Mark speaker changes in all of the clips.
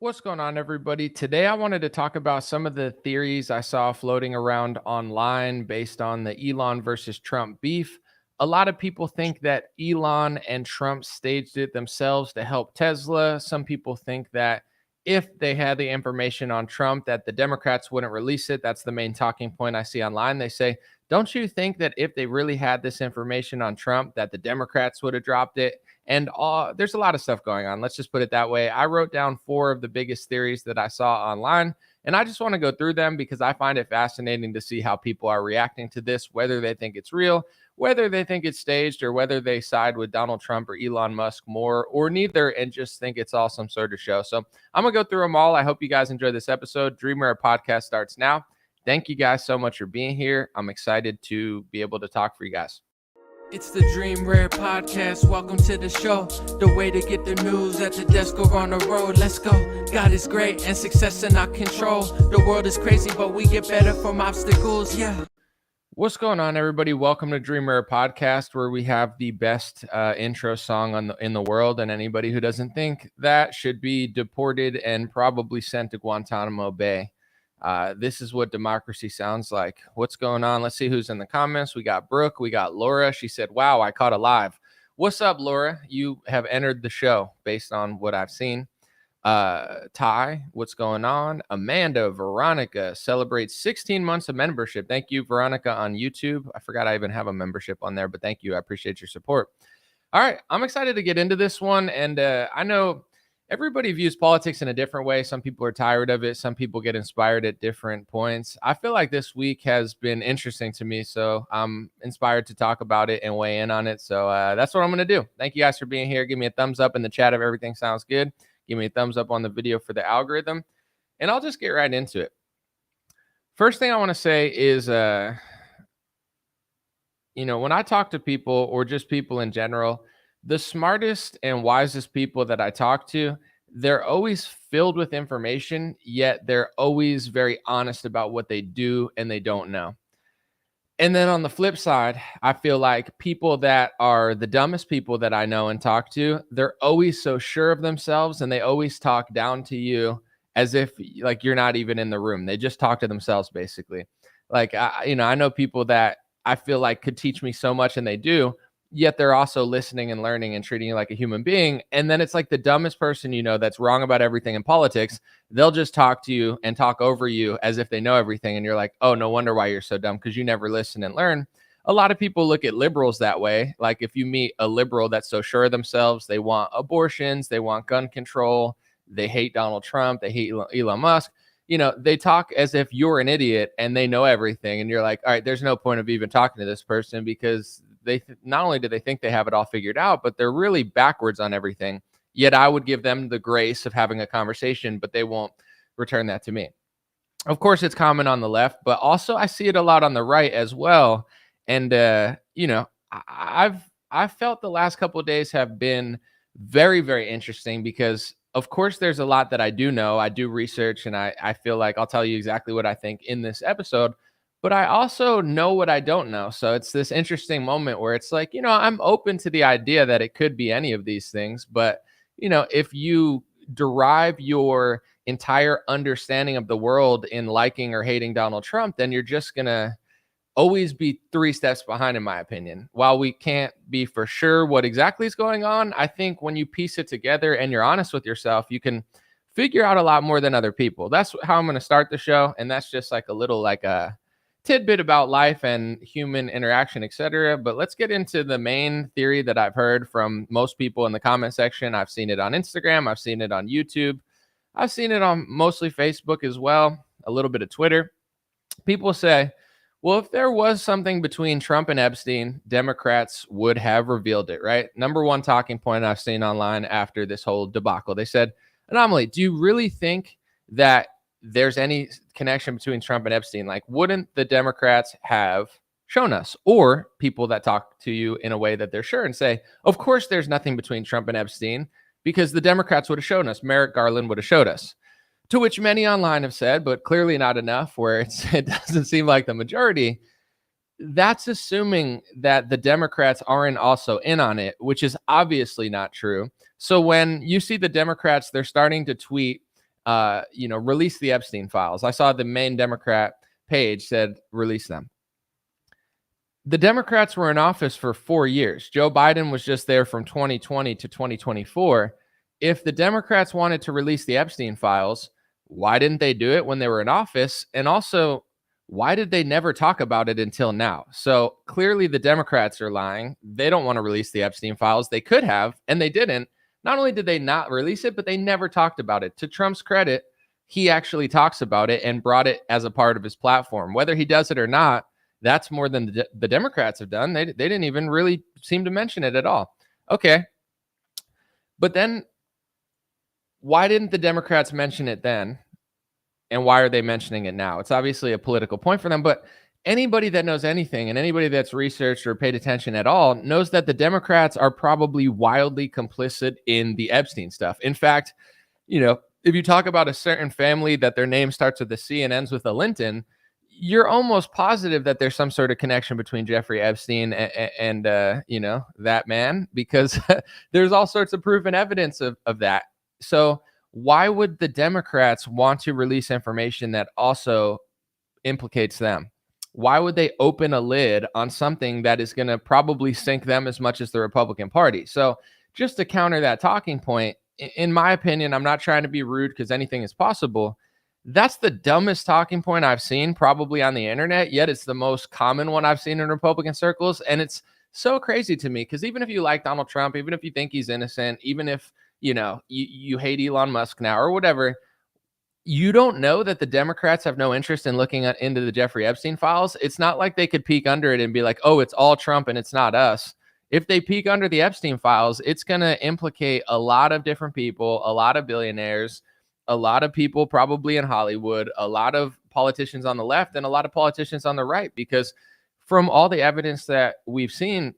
Speaker 1: What's going on, everybody? Today, I wanted to talk about some of the theories I saw floating around online based on the Elon versus Trump beef. A lot of people think that Elon and Trump staged it themselves to help Tesla. Some people think that if they had the information on Trump, that the Democrats wouldn't release it. That's the main talking point I see online. They say, don't you think that if they really had this information on Trump, that the Democrats would have dropped it? And there's a lot of stuff going on. Let's just put it that way. I wrote down four of the biggest theories that I saw online, and I just want to go through them because I find it fascinating to see how people are reacting to this, whether they think it's real, whether they think it's staged, or whether they side with Donald Trump or Elon Musk more, or neither, and just think it's all some sort of show. So I'm going to go through them all. I hope you guys enjoy this episode. Dreamer Podcast starts now. Thank you guys so much for being here. I'm excited to be able to talk for you guys.
Speaker 2: It's the Dream Rare Podcast. Welcome to the show. The way to get the news at the desk or on the road. Let's go. God is great and success in our control. The world is crazy, but we get better from obstacles. Yeah.
Speaker 1: What's going on, everybody? Welcome to Dream Rare Podcast, where we have the best intro song in the world, and anybody who doesn't think that should be deported and probably sent to Guantanamo Bay. This is what democracy sounds like. What's going on? Let's see who's in the comments. We got Brooke. We got Laura. She said, wow, I caught a live. What's up, Laura? You have entered the show based on what I've seen. Ty, what's going on? Amanda, Veronica celebrates 16 months of membership. Thank you, Veronica, on YouTube. I forgot I even have a membership on there, but thank you. I appreciate your support. All right. I'm excited to get into this one. And I know everybody views politics in a different way. Some people are tired of it. Some people get inspired at different points. I feel like this week has been interesting to me, so I'm inspired to talk about it and weigh in on it. So that's what I'm going to do. Thank you guys for being here. Give me a thumbs up in the chat if everything sounds good. Give me a thumbs up on the video for the algorithm, and I'll just get right into it. First thing I want to say is, when I talk to people or just people in general, the smartest and wisest people that I talk to, they're always filled with information, yet they're always very honest about what they do and they don't know. And then on the flip side, I feel like people that are the dumbest people that I know and talk to, they're always so sure of themselves and they always talk down to you as if like you're not even in the room. They just talk to themselves basically. Like, I know people that I feel like could teach me so much and they do, yet they're also listening and learning and treating you like a human being. And then it's like the dumbest person, that's wrong about everything in politics. They'll just talk to you and talk over you as if they know everything. And you're like, oh, no wonder why you're so dumb, because you never listen and learn. A lot of people look at liberals that way. Like if you meet a liberal that's so sure of themselves, they want abortions, they want gun control, they hate Donald Trump, they hate Elon Musk. They talk as if you're an idiot and they know everything. And you're like, all right, there's no point of even talking to this person, because not only do they think they have it all figured out, but they're really backwards on everything. Yet I would give them the grace of having a conversation, but they won't return that to me. Of course, it's common on the left, but also I see it a lot on the right as well. And, I've felt the last couple of days have been very, very interesting because, of course, there's a lot that I do know. I do research, and I feel like I'll tell you exactly what I think in this episode. But I also know what I don't know. So it's this interesting moment where it's like, I'm open to the idea that it could be any of these things. But, if you derive your entire understanding of the world in liking or hating Donald Trump, then you're just going to always be 3 steps behind, in my opinion. While we can't be for sure what exactly is going on, I think when you piece it together and you're honest with yourself, you can figure out a lot more than other people. That's how I'm going to start the show. And that's just like a little tidbit about life and human interaction, etc. But let's get into the main theory that I've heard from most people in the comment section. I've seen it on Instagram. I've seen it on YouTube. I've seen it on mostly Facebook as well, a little bit of Twitter. People say, well, if there was something between Trump and Epstein, Democrats would have revealed it, right? Number one talking point I've seen online after this whole debacle. They said, Anomaly, do you really think that there's any connection between Trump and Epstein? Like, wouldn't the Democrats have shown us, or people that talk to you in a way that they're sure and say, of course, there's nothing between Trump and Epstein because the Democrats would have shown us. Merrick Garland would have showed us. To which many online have said, but clearly not enough, where it doesn't seem like the majority. That's assuming that the Democrats aren't also in on it, which is obviously not true. So when you see the Democrats, they're starting to tweet release the Epstein files. I saw the main Democrat page said release them. The Democrats were in office for 4 years. Joe Biden was just there from 2020 to 2024. If the Democrats wanted to release the Epstein files, why didn't they do it when they were in office? And also, why did they never talk about it until now? So clearly the Democrats are lying. They don't want to release the Epstein files. They could have, and they didn't. Not only did they not release it, but they never talked about it. To Trump's credit, he actually talks about it and brought it as a part of his platform. Whether he does it or not, that's more than the Democrats have done. They didn't even really seem to mention it at all. Okay. But then why didn't the Democrats mention it then? And why are they mentioning it now? It's obviously a political point for them, but anybody that knows anything and anybody that's researched or paid attention at all knows that the Democrats are probably wildly complicit in the Epstein stuff. In fact, if you talk about a certain family that their name starts with a C and ends with a Linton, you're almost positive that there's some sort of connection between Jeffrey Epstein and that man, because there's all sorts of proof and evidence of that. So why would the Democrats want to release information that also implicates them? Why would they open a lid on something that is going to probably sink them as much as the Republican Party? So just to counter that talking point, in my opinion, I'm not trying to be rude because anything is possible. That's the dumbest talking point I've seen probably on the internet, yet it's the most common one I've seen in Republican circles. And it's so crazy to me because even if you like Donald Trump, even if you think he's innocent, even if, you hate Elon Musk now or whatever, you don't know that the Democrats have no interest in looking into the Jeffrey Epstein files. It's not like they could peek under it and be like, oh, it's all Trump and it's not us. If they peek under the Epstein files, it's going to implicate a lot of different people, a lot of billionaires, a lot of people probably in Hollywood, a lot of politicians on the left, and a lot of politicians on the right, because from all the evidence that we've seen,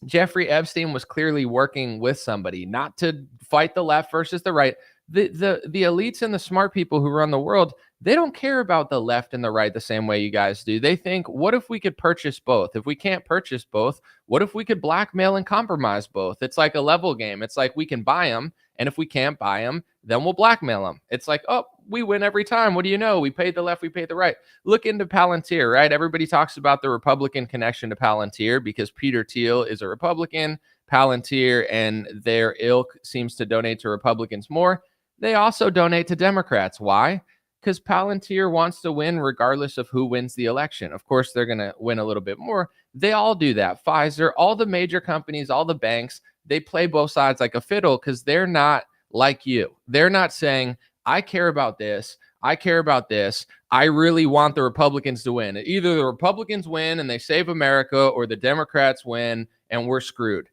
Speaker 1: Jeffrey Epstein was clearly working with somebody, not to fight the left versus the right. The elites and the smart people who run the world, they don't care about the left and the right the same way you guys do. They think, what if we could purchase both? If we can't purchase both, what if we could blackmail and compromise both? It's like a level game. It's like we can buy them, and if we can't buy them, then we'll blackmail them. It's like, oh, we win every time. What do you know? We paid the left, we paid the right. Look into Palantir, right? Everybody talks about the Republican connection to Palantir because Peter Thiel is a Republican. Palantir and their ilk seems to donate to Republicans more. They also donate to Democrats. Why? Because Palantir wants to win regardless of who wins the election. Of course, they're going to win a little bit more. They all do that. Pfizer, all the major companies, all the banks, they play both sides like a fiddle because they're not like you. They're not saying, I care about this. I care about this. I really want the Republicans to win. Either the Republicans win and they save America, or the Democrats win and we're screwed.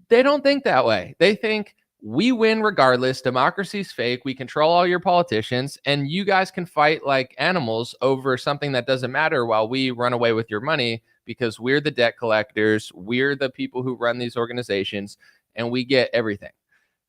Speaker 1: They don't think that way. They think we win regardless. Democracy's fake. We control all your politicians, and you guys can fight like animals over something that doesn't matter while we run away with your money because we're the debt collectors. We're the people who run these organizations, and we get everything.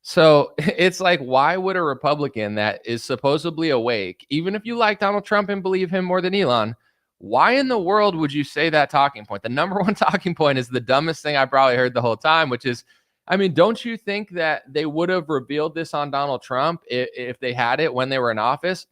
Speaker 1: So it's like, why would a Republican that is supposedly awake, even if you like Donald Trump and believe him more than Elon, why in the world would you say that talking point? The number one talking point is the dumbest thing I probably heard the whole time, which is, I mean, don't you think that they would have revealed this on Donald Trump if they had it when they were in office?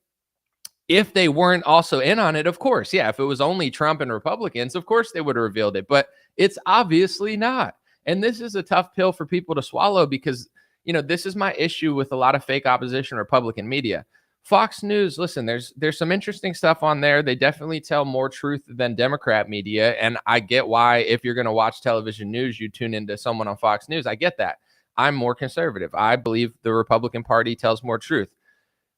Speaker 1: If they weren't also in on it, of course. Yeah, if it was only Trump and Republicans, of course they would have revealed it. But it's obviously not. And this is a tough pill for people to swallow because, this is my issue with a lot of fake opposition Republican media. Fox News, listen, there's some interesting stuff on there. They definitely tell more truth than Democrat media. And I get why, if you're going to watch television news, you tune into someone on Fox News. I get that. I'm more conservative. I believe the Republican Party tells more truth.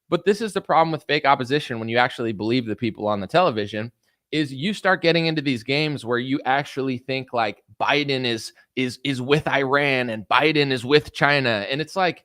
Speaker 1: But this is the problem with fake opposition when you actually believe the people on the television, is you start getting into these games where you actually think like Biden is with Iran and Biden is with China. And it's like,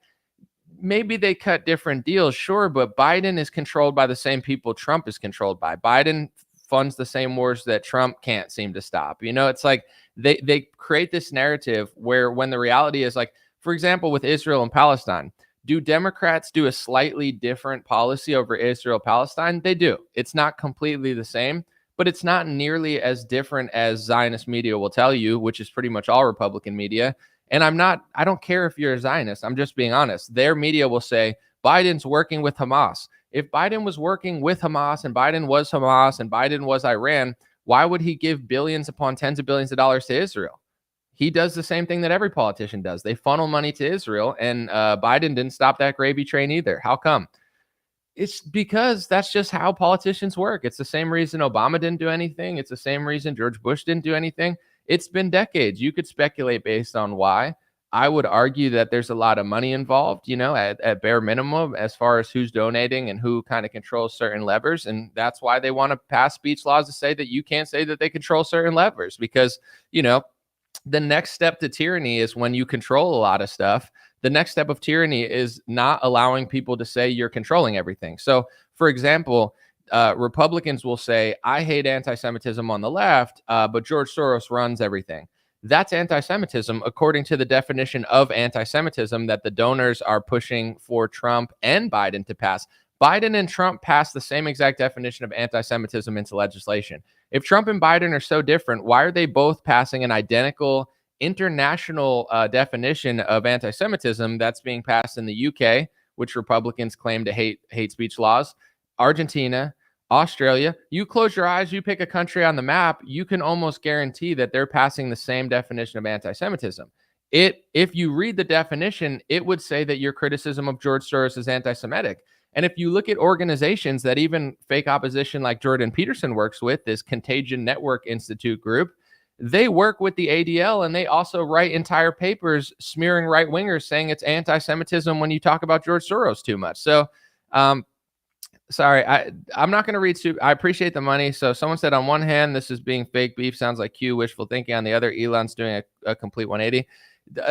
Speaker 1: maybe they cut different deals, sure, but Biden is controlled by the same people Trump is controlled by. Biden funds the same wars that Trump can't seem to stop. It's like they create this narrative where, when the reality is, like, for example, with Israel and Palestine, do Democrats do a slightly different policy over Israel-Palestine? They do. It's not completely the same, but it's not nearly as different as Zionist media will tell you, which is pretty much all Republican media. And I don't care if you're a Zionist. I'm just being honest. Their media will say, Biden's working with Hamas. If Biden was working with Hamas and Biden was Iran, why would he give billions upon tens of billions of dollars to Israel? He does the same thing that every politician does. They funnel money to Israel, and Biden didn't stop that gravy train either. How come? It's because that's just how politicians work. It's the same reason Obama didn't do anything. It's the same reason George Bush didn't do anything. It's been decades. You could speculate based on why. I would argue that there's a lot of money involved, at bare minimum, as far as who's donating and who kind of controls certain levers. And that's why they want to pass speech laws to say that you can't say that they control certain levers because, the next step to tyranny is when you control a lot of stuff. The next step of tyranny is not allowing people to say you're controlling everything. So, for example, Republicans will say, I hate anti-Semitism on the left, but George Soros runs everything. That's anti-Semitism according to the definition of anti-Semitism that the donors are pushing for Trump and Biden to pass. Biden and Trump passed the same exact definition of anti-Semitism into legislation. If Trump and Biden are so different, why are they both passing an identical international definition of anti-Semitism that's being passed in the UK, which Republicans claim to hate speech laws, Argentina, Australia? You close your eyes, you pick a country on the map, you can almost guarantee that they're passing the same definition of anti-Semitism. If you read the definition, it would say that your criticism of George Soros is anti-Semitic. And if you look at organizations that even fake opposition like Jordan Peterson works with, this Contagion Network Institute group, they work with the ADL and they also write entire papers smearing right-wingers saying it's anti-Semitism when you talk about George Soros too much. So, sorry, I'm not going to read. I appreciate the money. So someone said on one hand, this is being fake beef. Sounds like Q, wishful thinking. On the other, Elon's doing a complete 180.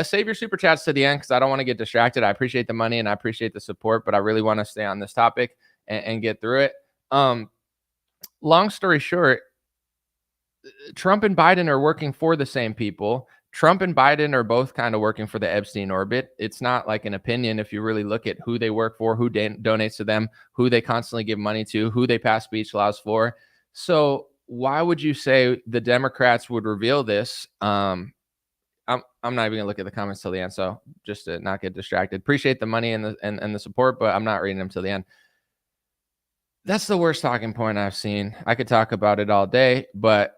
Speaker 1: Save your super chats to the end because I don't want to get distracted. I appreciate the money and I appreciate the support, but I really want to stay on this topic and get through it. Long story short, Trump and Biden are working for the same people. Trump and Biden are both kind of working for the Epstein orbit. It's not like an opinion if you really look at who they work for, who donates to them, who they constantly give money to, who they pass speech laws for. So why would you say the Democrats would reveal this? I'm not even gonna look at the comments till the end, so just to not get distracted. Appreciate the money and the support, but I'm not reading them till the end. That's the worst talking point I've seen. I could talk about it all day, but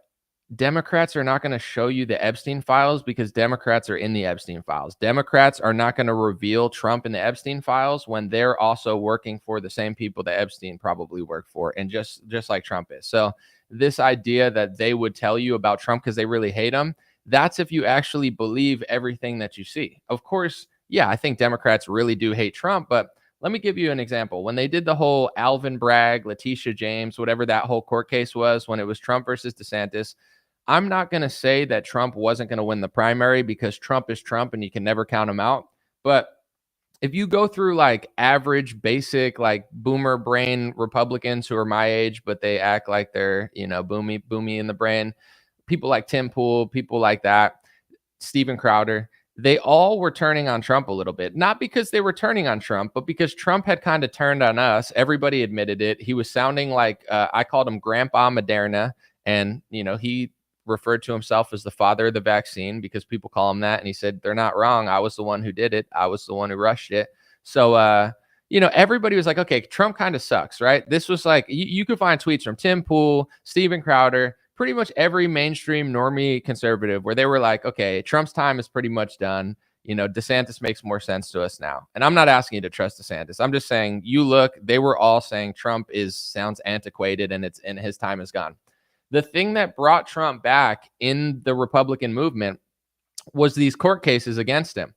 Speaker 1: Democrats are not going to show you the Epstein files because Democrats are in the Epstein files. Democrats are not going to reveal Trump in the Epstein files when they're also working for the same people that Epstein probably worked for, and just like Trump is. So this idea that they would tell you about Trump because they really hate him, that's if you actually believe everything that you see. Of course, yeah, I think Democrats really do hate Trump, but let me give you an example. When they did the whole Alvin Bragg, Letitia James, whatever that whole court case was, when it was Trump versus DeSantis, I'm not going to say that Trump wasn't going to win the primary because Trump is Trump and you can never count him out. But if you go through like average, basic, like boomer brain Republicans who are my age, but they act like they're, boomy in the brain, people like Tim Pool, people like that, Steven Crowder, they all were turning on Trump a little bit. Not because they were turning on Trump, but because Trump had kind of turned on us. Everybody admitted it. He was sounding like, I called him Grandpa Moderna. And, he referred to himself as the father of the vaccine because people call him that. And he said, they're not wrong. I was the one who did it. I was the one who rushed it. So, everybody was like, okay, Trump kind of sucks, right? This was like, you could find tweets from Tim Pool, Steven Crowder, pretty much every mainstream normie conservative where they were like, okay, Trump's time is pretty much done. DeSantis makes more sense to us now. And I'm not asking you to trust DeSantis. I'm just saying, they were all saying Trump sounds antiquated and his time is gone. The thing that brought Trump back in the Republican movement was these court cases against him.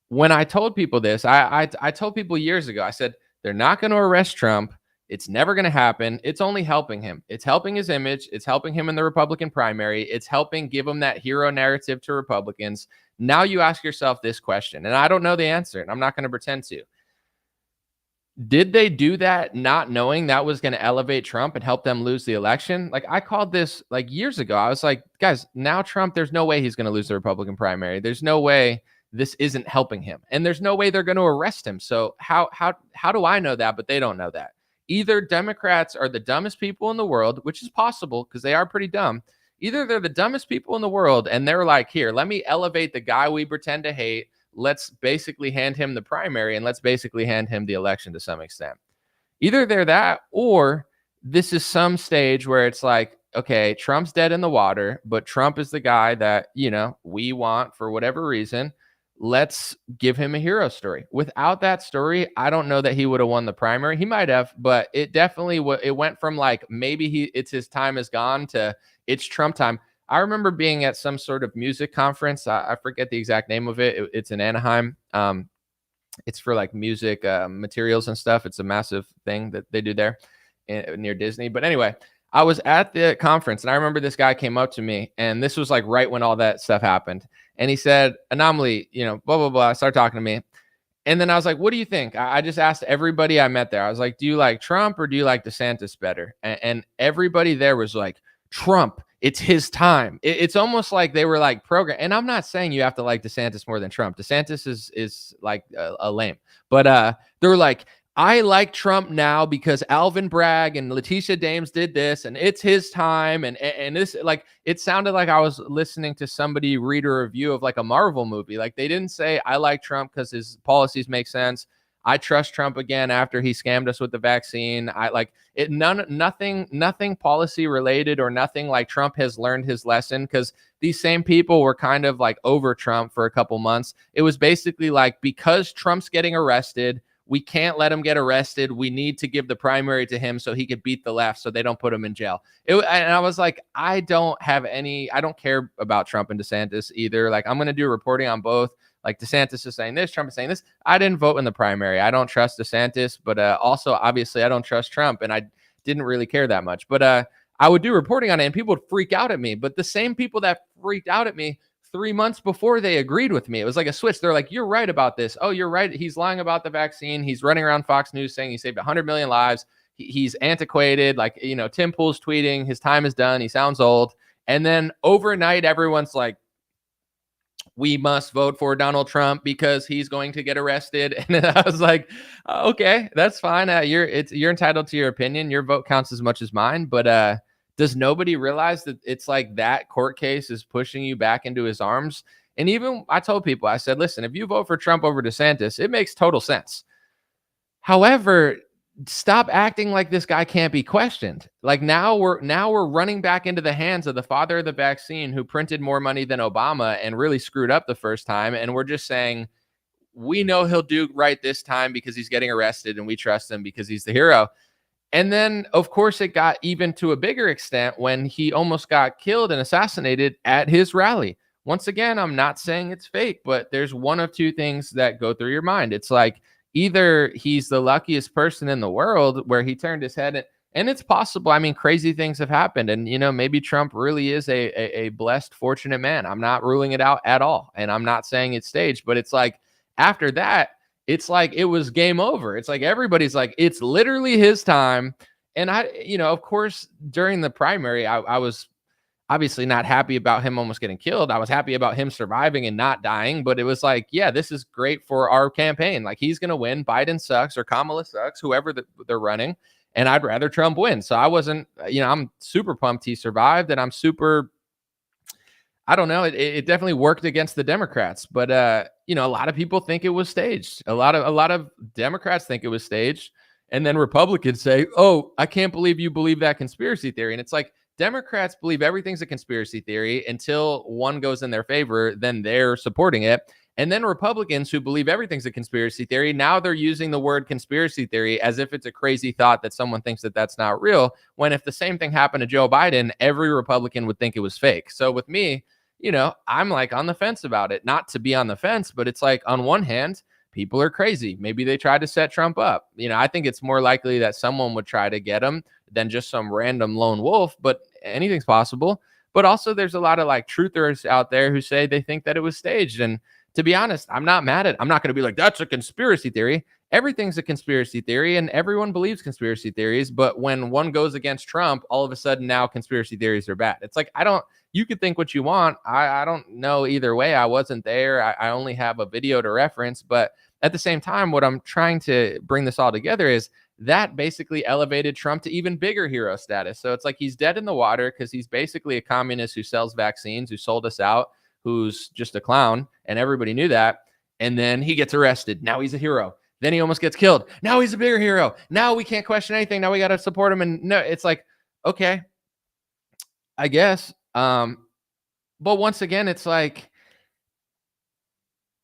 Speaker 1: When I told people this, I told people years ago, I said, they're not going to arrest Trump. It's never going to happen. It's only helping him. It's helping his image. It's helping him in the Republican primary. It's helping give him that hero narrative to Republicans. Now you ask yourself this question, and I don't know the answer, and I'm not going to pretend to. Did they do that not knowing that was going to elevate Trump and help them lose the election? Like I called this like years ago. I was like, guys, now Trump, there's no way he's going to lose the Republican primary. There's no way this isn't helping him. And there's no way they're going to arrest him. So how do I know that, but they don't know that? Either Democrats are the dumbest people in the world, which is possible because they are pretty dumb. Either they're the dumbest people in the world and they're like, here, let me elevate the guy we pretend to hate. let's basically hand him the primary and let's basically hand him the election to some extent. Either they're that, or this is some stage where it's like, okay, Trump's dead in the water, but Trump is the guy that, we want for whatever reason. Let's give him a hero story. Without that story, I don't know that he would have won the primary. He might have, but it definitely it went from like maybe it's his time is gone to it's Trump time. I remember being at some sort of music conference. I forget the exact name of it. It's in Anaheim. It's for like music materials and stuff. It's a massive thing that they do there near Disney. But anyway, I was at the conference and I remember this guy came up to me, and this was like right when all that stuff happened. And he said, Anomaly, blah, blah, blah. Started talking to me. And then I was like, what do you think? I just asked everybody I met there. I was like, do you like Trump or do you like DeSantis better? And everybody there was like, Trump. It's his time. It's almost like they were like programmed. And I'm not saying you have to like DeSantis more than Trump. DeSantis is like a lame. But they're like, I like Trump now because Alvin Bragg and Letitia James did this, and it's his time. And this, like, it sounded like I was listening to somebody read a review of like a Marvel movie. Like, they didn't say I like Trump because his policies make sense. I trust Trump again after he scammed us with the vaccine. I like it. Nothing policy related, or nothing like Trump has learned his lesson, because these same people were kind of like over Trump for a couple months. It was basically like, because Trump's getting arrested, we can't let him get arrested. We need to give the primary to him so he could beat the left so they don't put him in jail. And I was like, I don't care about Trump and DeSantis either. Like, I'm going to do reporting on both. Like, DeSantis is saying this, Trump is saying this. I didn't vote in the primary. I don't trust DeSantis, but also, obviously, I don't trust Trump, and I didn't really care that much. But I would do reporting on it, and people would freak out at me. But the same people that freaked out at me 3 months before, they agreed with me. It was like a switch. They're like, you're right about this. Oh, you're right. He's lying about the vaccine. He's running around Fox News saying he saved 100 million lives. He's antiquated. Like, Tim Pool's tweeting, his time is done. He sounds old. And then overnight, everyone's like, we must vote for Donald Trump because he's going to get arrested. And I was like, okay, that's fine. You're entitled to your opinion. Your vote counts as much as mine. But does nobody realize that it's like that court case is pushing you back into his arms? And even I told people, I said, listen, if you vote for Trump over DeSantis, it makes total sense. However, stop acting like this guy can't be questioned. Like, now we're running back into the hands of the father of the vaccine, who printed more money than Obama and really screwed up the first time. And we're just saying, we know he'll do right this time because he's getting arrested, and we trust him because he's the hero. And then, of course, it got even to a bigger extent when he almost got killed and assassinated at his rally. Once again, I'm not saying it's fake, but there's one of two things that go through your mind. It's like, either he's the luckiest person in the world where he turned his head, and it's possible. I mean, crazy things have happened, and maybe Trump really is a blessed, fortunate man. I'm not ruling it out at all, and I'm not saying it's staged, but it's like, after that, it's like it was game over. It's like everybody's like, it's literally his time. And of course, during the primary, I was obviously not happy about him almost getting killed. I was happy about him surviving and not dying, but it was like, yeah, this is great for our campaign. Like, he's going to win. Biden sucks, or Kamala sucks, whoever they're running. And I'd rather Trump win. So I wasn't, I'm super pumped he survived, and I'm super, I don't know. It definitely worked against the Democrats, but a lot of people think it was staged. A lot of Democrats think it was staged. And then Republicans say, oh, I can't believe you believe that conspiracy theory. And it's like, Democrats believe everything's a conspiracy theory until one goes in their favor, then they're supporting it. And then Republicans, who believe everything's a conspiracy theory, now they're using the word conspiracy theory as if it's a crazy thought that someone thinks that that's not real, when if the same thing happened to Joe Biden, every Republican would think it was fake. So with me, I'm like on the fence about it. Not to be on the fence, but it's like, on one hand, people are crazy. Maybe they tried to set Trump up. I think it's more likely that someone would try to get him than just some random lone wolf, but anything's possible. But also, there's a lot of like truthers out there who say they think that it was staged. And to be honest, I'm not going to be like, that's a conspiracy theory. Everything's a conspiracy theory, and everyone believes conspiracy theories. But when one goes against Trump, all of a sudden now conspiracy theories are bad. It's like, you could think what you want. I don't know either way. I wasn't there. I only have a video to reference. But at the same time, what I'm trying to bring this all together is that basically elevated Trump to even bigger hero status. So it's like, he's dead in the water because he's basically a communist who sells vaccines, who sold us out, who's just a clown, and everybody knew that. And then he gets arrested. Now he's a hero. Then he almost gets killed. Now he's a bigger hero. Now we can't question anything. Now we got to support him. And no, it's like, okay, I guess. But once again, it's like,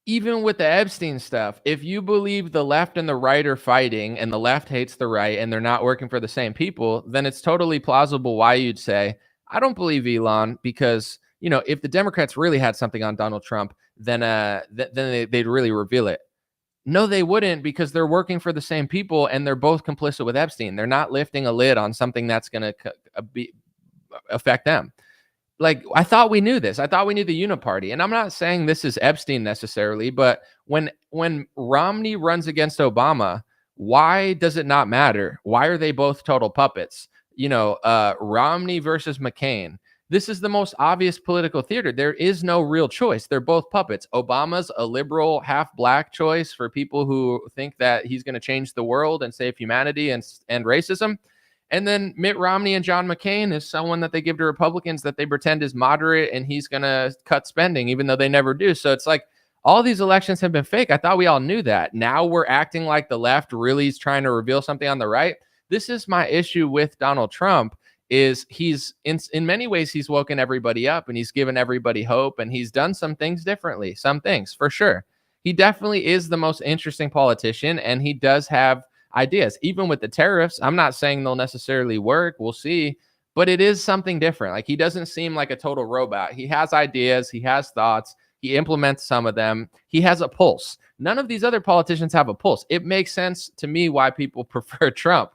Speaker 1: even with the Epstein stuff, if you believe the left and the right are fighting and the left hates the right and they're not working for the same people, then it's totally plausible why you'd say, I don't believe Elon, because, if the Democrats really had something on Donald Trump, then they'd really reveal it. No, they wouldn't, because they're working for the same people and they're both complicit with Epstein. They're not lifting a lid on something that's going to affect them. Like, I thought we knew this. I thought we knew the Uni-party. And I'm not saying this is Epstein necessarily, but when Romney runs against Obama, why does it not matter? Why are they both total puppets? Romney versus McCain. This is the most obvious political theater. There is no real choice. They're both puppets. Obama's a liberal, half black choice for people who think that he's going to change the world and save humanity and racism. And then Mitt Romney and John McCain is someone that they give to Republicans that they pretend is moderate and he's going to cut spending, even though they never do. So it's like, all these elections have been fake. I thought we all knew that. Now we're acting like the left really is trying to reveal something on the right. This is my issue with Donald Trump, is he's in many ways, he's woken everybody up and he's given everybody hope, and he's done some things differently, some things for sure. He definitely is the most interesting politician, and he does have ideas. Even with the tariffs, I'm not saying they'll necessarily work. We'll see. But it is something different. Like, he doesn't seem like a total robot. He has ideas. He has thoughts. He implements some of them. He has a pulse. None of these other politicians have a pulse. It makes sense to me why people prefer Trump.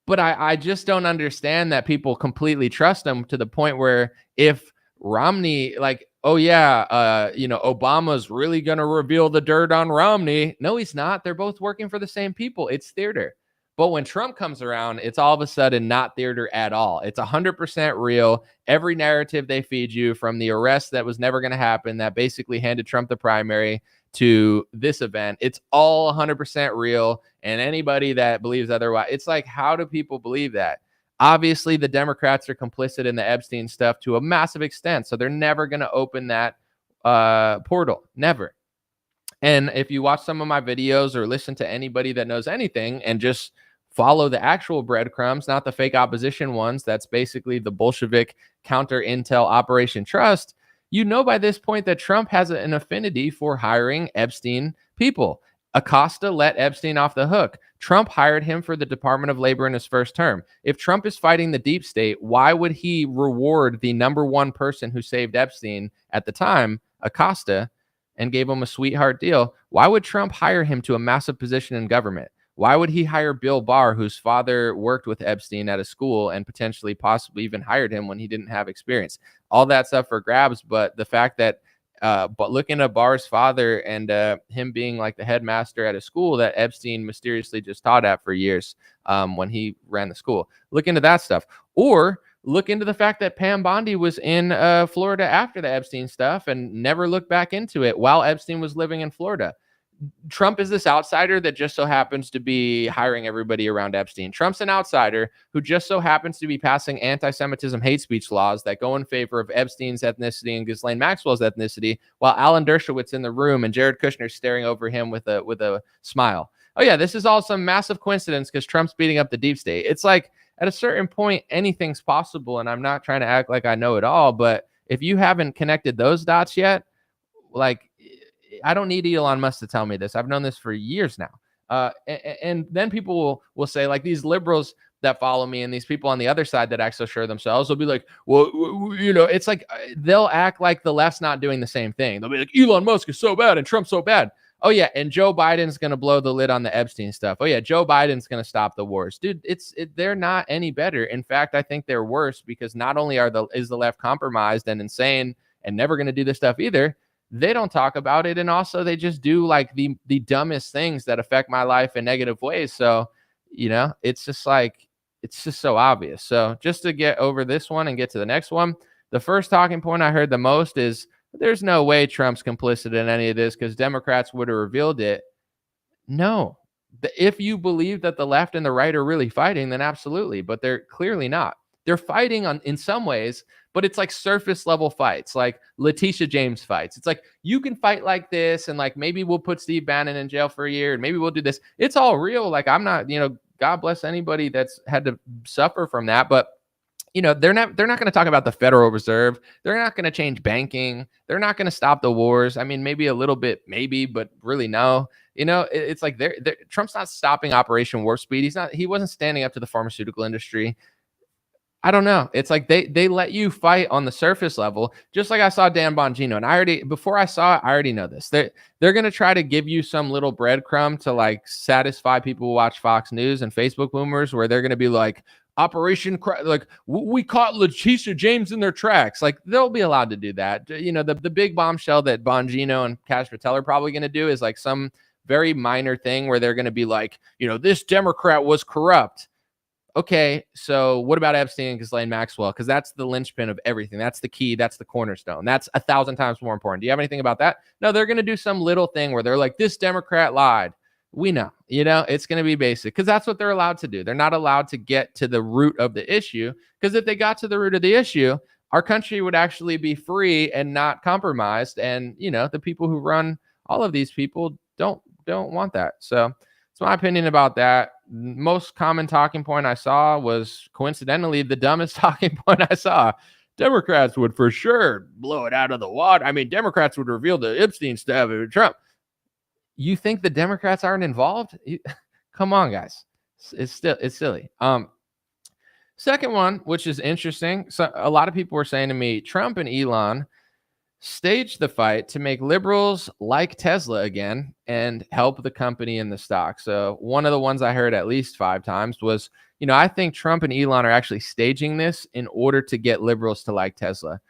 Speaker 1: But I just don't understand that people completely trust him, to the point where if Romney, like, oh yeah, Obama's really going to reveal the dirt on Romney. No, he's not. They're both working for the same people. It's theater. But when Trump comes around, it's all of a sudden not theater at all. It's 100% real. Every narrative they feed you, from the arrest that was never going to happen, that basically handed Trump the primary, to this event, it's all 100% real. And anybody that believes otherwise, it's like, how do people believe that? Obviously, the Democrats are complicit in the Epstein stuff to a massive extent, so they're never going to open that portal. Never. And if you watch some of my videos or listen to anybody that knows anything and just follow the actual breadcrumbs, not the fake opposition ones, that's basically the Bolshevik counter intel Operation Trust, you know by this point that Trump has an affinity for hiring Epstein people. Acosta let Epstein off the hook. Trump hired him for the Department of Labor in his first term. If Trump is fighting the deep state, why would he reward the number one person who saved Epstein at the time, Acosta, and gave him a sweetheart deal? Why would Trump hire him to a massive position in government? Why would he hire Bill Barr, whose father worked with Epstein at a school and potentially, possibly even hired him when he didn't have experience? All that stuff for grabs, but the fact that but looking at Barr's father and him being like the headmaster at a school that Epstein mysteriously just taught at for years when he ran the school. Look into that stuff. Or look into the fact that Pam Bondi was in Florida after the Epstein stuff and never looked back into it while Epstein was living in Florida. Trump is this outsider that just so happens to be hiring everybody around Epstein. Trump's an outsider who just so happens to be passing anti-Semitism hate speech laws that go in favor of Epstein's ethnicity and Ghislaine Maxwell's ethnicity, while Alan Dershowitz in the room and Jared Kushner staring over him with a smile. Oh yeah, this is all some massive coincidence because Trump's beating up the deep state. It's like, at a certain point, anything's possible, and I'm not trying to act like I know it all, but if you haven't connected those dots yet, like, I don't need Elon Musk to tell me this. I've known this for years now. And then people will say, like, these liberals that follow me and these people on the other side that act so sure of themselves will be like, well, it's like they'll act like the left's not doing the same thing. They'll be like, Elon Musk is so bad and Trump's so bad. Oh, yeah. And Joe Biden's going to blow the lid on the Epstein stuff. Oh, yeah. Joe Biden's going to stop the wars. Dude, they're not any better. In fact, I think they're worse, because not only is the left compromised and insane and never going to do this stuff either, they don't talk about it. And also they just do like the dumbest things that affect my life in negative ways. So, it's just like, it's just so obvious. So just to get over this one and get to the next one, the first talking point I heard the most is there's no way Trump's complicit in any of this because Democrats would have revealed it. No. If you believe that the left and the right are really fighting, then absolutely. But they're clearly not. they're fighting on in some ways, but it's like surface level fights, like Letitia James fights. It's like you can fight like this, and like maybe we'll put Steve Bannon in jail for a year, and maybe we'll do this. It's all real. Like I'm not, God bless anybody that's had to suffer from that, but they're not going to talk about the Federal Reserve. They're not going to change banking. They're not going to stop the wars. I mean, maybe a little bit, maybe, but really no. It's like Trump's not stopping Operation Warp Speed. He wasn't standing up to the pharmaceutical industry. I don't know. It's like they let you fight on the surface level, just like I saw Dan Bongino. And before I saw it, I already know this. They're gonna try to give you some little breadcrumb to like satisfy people who watch Fox News and Facebook boomers, where they're gonna be like, we caught Letitia James in their tracks. Like they'll be allowed to do that. The big bombshell that Bongino and Cash Patel are probably gonna do is like some very minor thing where they're gonna be like, this Democrat was corrupt. Okay, so what about Epstein and Ghislaine Maxwell? Because that's the linchpin of everything. That's the key. That's the cornerstone. That's 1,000 times more important. Do you have anything about that? No, they're going to do some little thing where they're like, this Democrat lied. We know, it's going to be basic because that's what they're allowed to do. They're not allowed to get to the root of the issue, because if they got to the root of the issue, our country would actually be free and not compromised. And, the people who run all of these people don't want that. So it's my opinion about that. Most common talking point I saw was coincidentally the dumbest talking point I saw. Democrats would for sure blow it out of the water. I mean, Democrats would reveal the Epstein stuff of Trump. You think the Democrats aren't involved? Come on, guys. It's silly. Second one, which is interesting. So a lot of people were saying to me, Trump and Elon staged the fight to make liberals like Tesla again and help the company in the stock. So one of the ones I heard at least 5 times was, I think Trump and Elon are actually staging this in order to get liberals to like Tesla.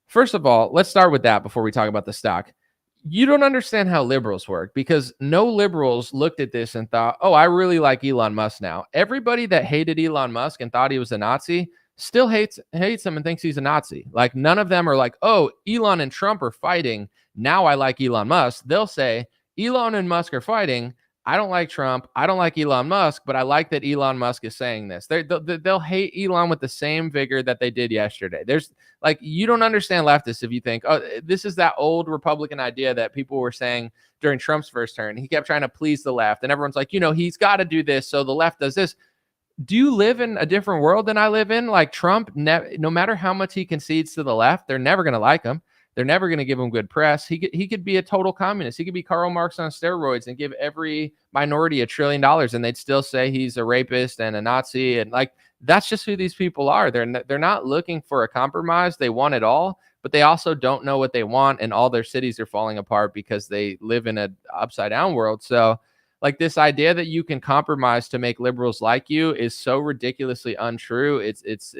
Speaker 1: First of all, let's start with that before we talk about the stock. You don't understand how liberals work, because no liberals looked at this and thought, oh, I really like Elon Musk now. Everybody that hated Elon Musk and thought he was a Nazi still hates him and thinks he's a Nazi. Like none of them are like, oh, Elon and Trump are fighting, now I like Elon Musk. They'll say Elon and Musk are fighting, I don't like Trump, I don't like Elon Musk, but I like that Elon Musk is saying this. They'll hate Elon with the same vigor that they did yesterday. You don't understand leftists if you think, oh, this is that old Republican idea that people were saying during Trump's first term. He kept trying to please the left, and everyone's like, he's got to do this, so the left does this. Do you live in a different world than I live in? Like Trump, no matter how much he concedes to the left, they're never going to like him. They're never going to give him good press. He could be a total communist. He could be Karl Marx on steroids and give every minority $1 trillion, and they'd still say he's a rapist and a Nazi. And like, that's just who these people are. They're not looking for a compromise. They want it all, but they also don't know what they want, and all their cities are falling apart because they live in an upside down world. So like this idea that you can compromise to make liberals like you is so ridiculously untrue. It's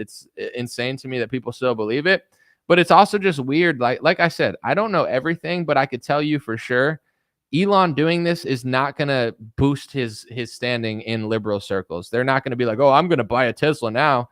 Speaker 1: insane to me that people still believe it. But it's also just weird. Like I said, I don't know everything, but I could tell you for sure, Elon doing this is not going to boost his standing in liberal circles. They're not going to be like, oh, I'm going to buy a Tesla now.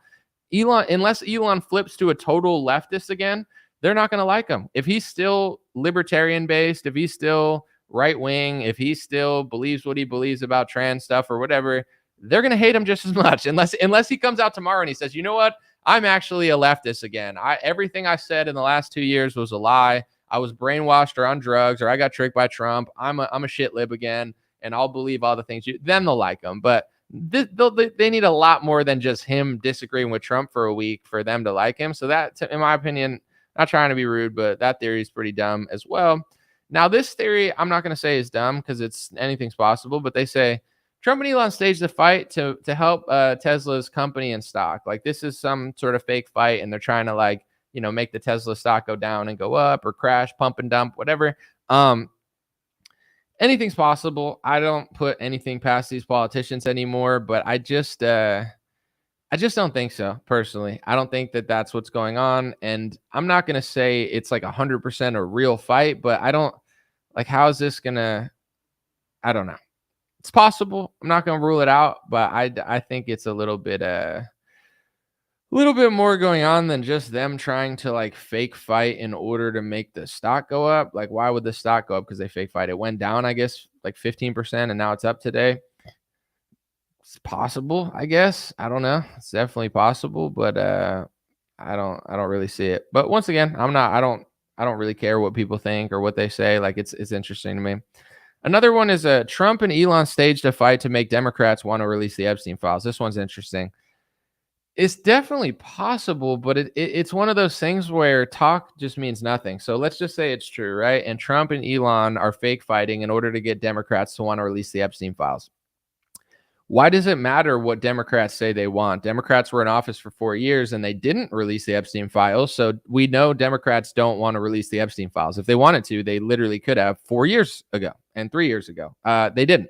Speaker 1: Unless Elon flips to a total leftist again, they're not going to like him. If he's still libertarian based, if he's still right wing, if he still believes what he believes about trans stuff or whatever, they're going to hate him just as much. Unless he comes out tomorrow and he says, you know what? I'm actually a leftist again. Everything I said in the last 2 years was a lie. I was brainwashed or on drugs, or I got tricked by Trump. I'm a shit lib again, and I'll believe all the things then they'll like him. But they need a lot more than just him disagreeing with Trump for a week for them to like him. So that, in my opinion, not trying to be rude, but that theory is pretty dumb as well. Now, this theory, I'm not going to say is dumb because anything's possible, but they say Trump and Elon staged the fight to help Tesla's company and stock. Like this is some sort of fake fight, and they're trying to make the Tesla stock go down and go up or crash, pump and dump, whatever. Anything's possible. I don't put anything past these politicians anymore, but I just don't think so, personally. I don't think that that's what's going on, and I'm not going to say it's like 100% a real fight, but I don't how is this going to, I don't know. It's possible. I'm not going to rule it out, but I think it's a little bit more going on than just them trying to fake fight in order to make the stock go up. Like, why would the stock go up? Because they fake fight. It went down, I guess, 15%, and now it's up today. It's possible, I guess. I don't know. It's definitely possible, but I don't really see it. But once again, I don't really care what people think or what they say. Like it's interesting to me. Another one is Trump and Elon staged a fight to make Democrats want to release the Epstein files. This one's interesting. It's definitely possible, but it's one of those things where talk just means nothing. So let's just say it's true, right? And Trump and Elon are fake fighting in order to get Democrats to want to release the Epstein files. Why does it matter what Democrats say they want? Democrats were in office for 4 years and they didn't release the Epstein files. So we know Democrats don't want to release the Epstein files. If they wanted to, they literally could have 4 years ago and 3 years ago. They didn't.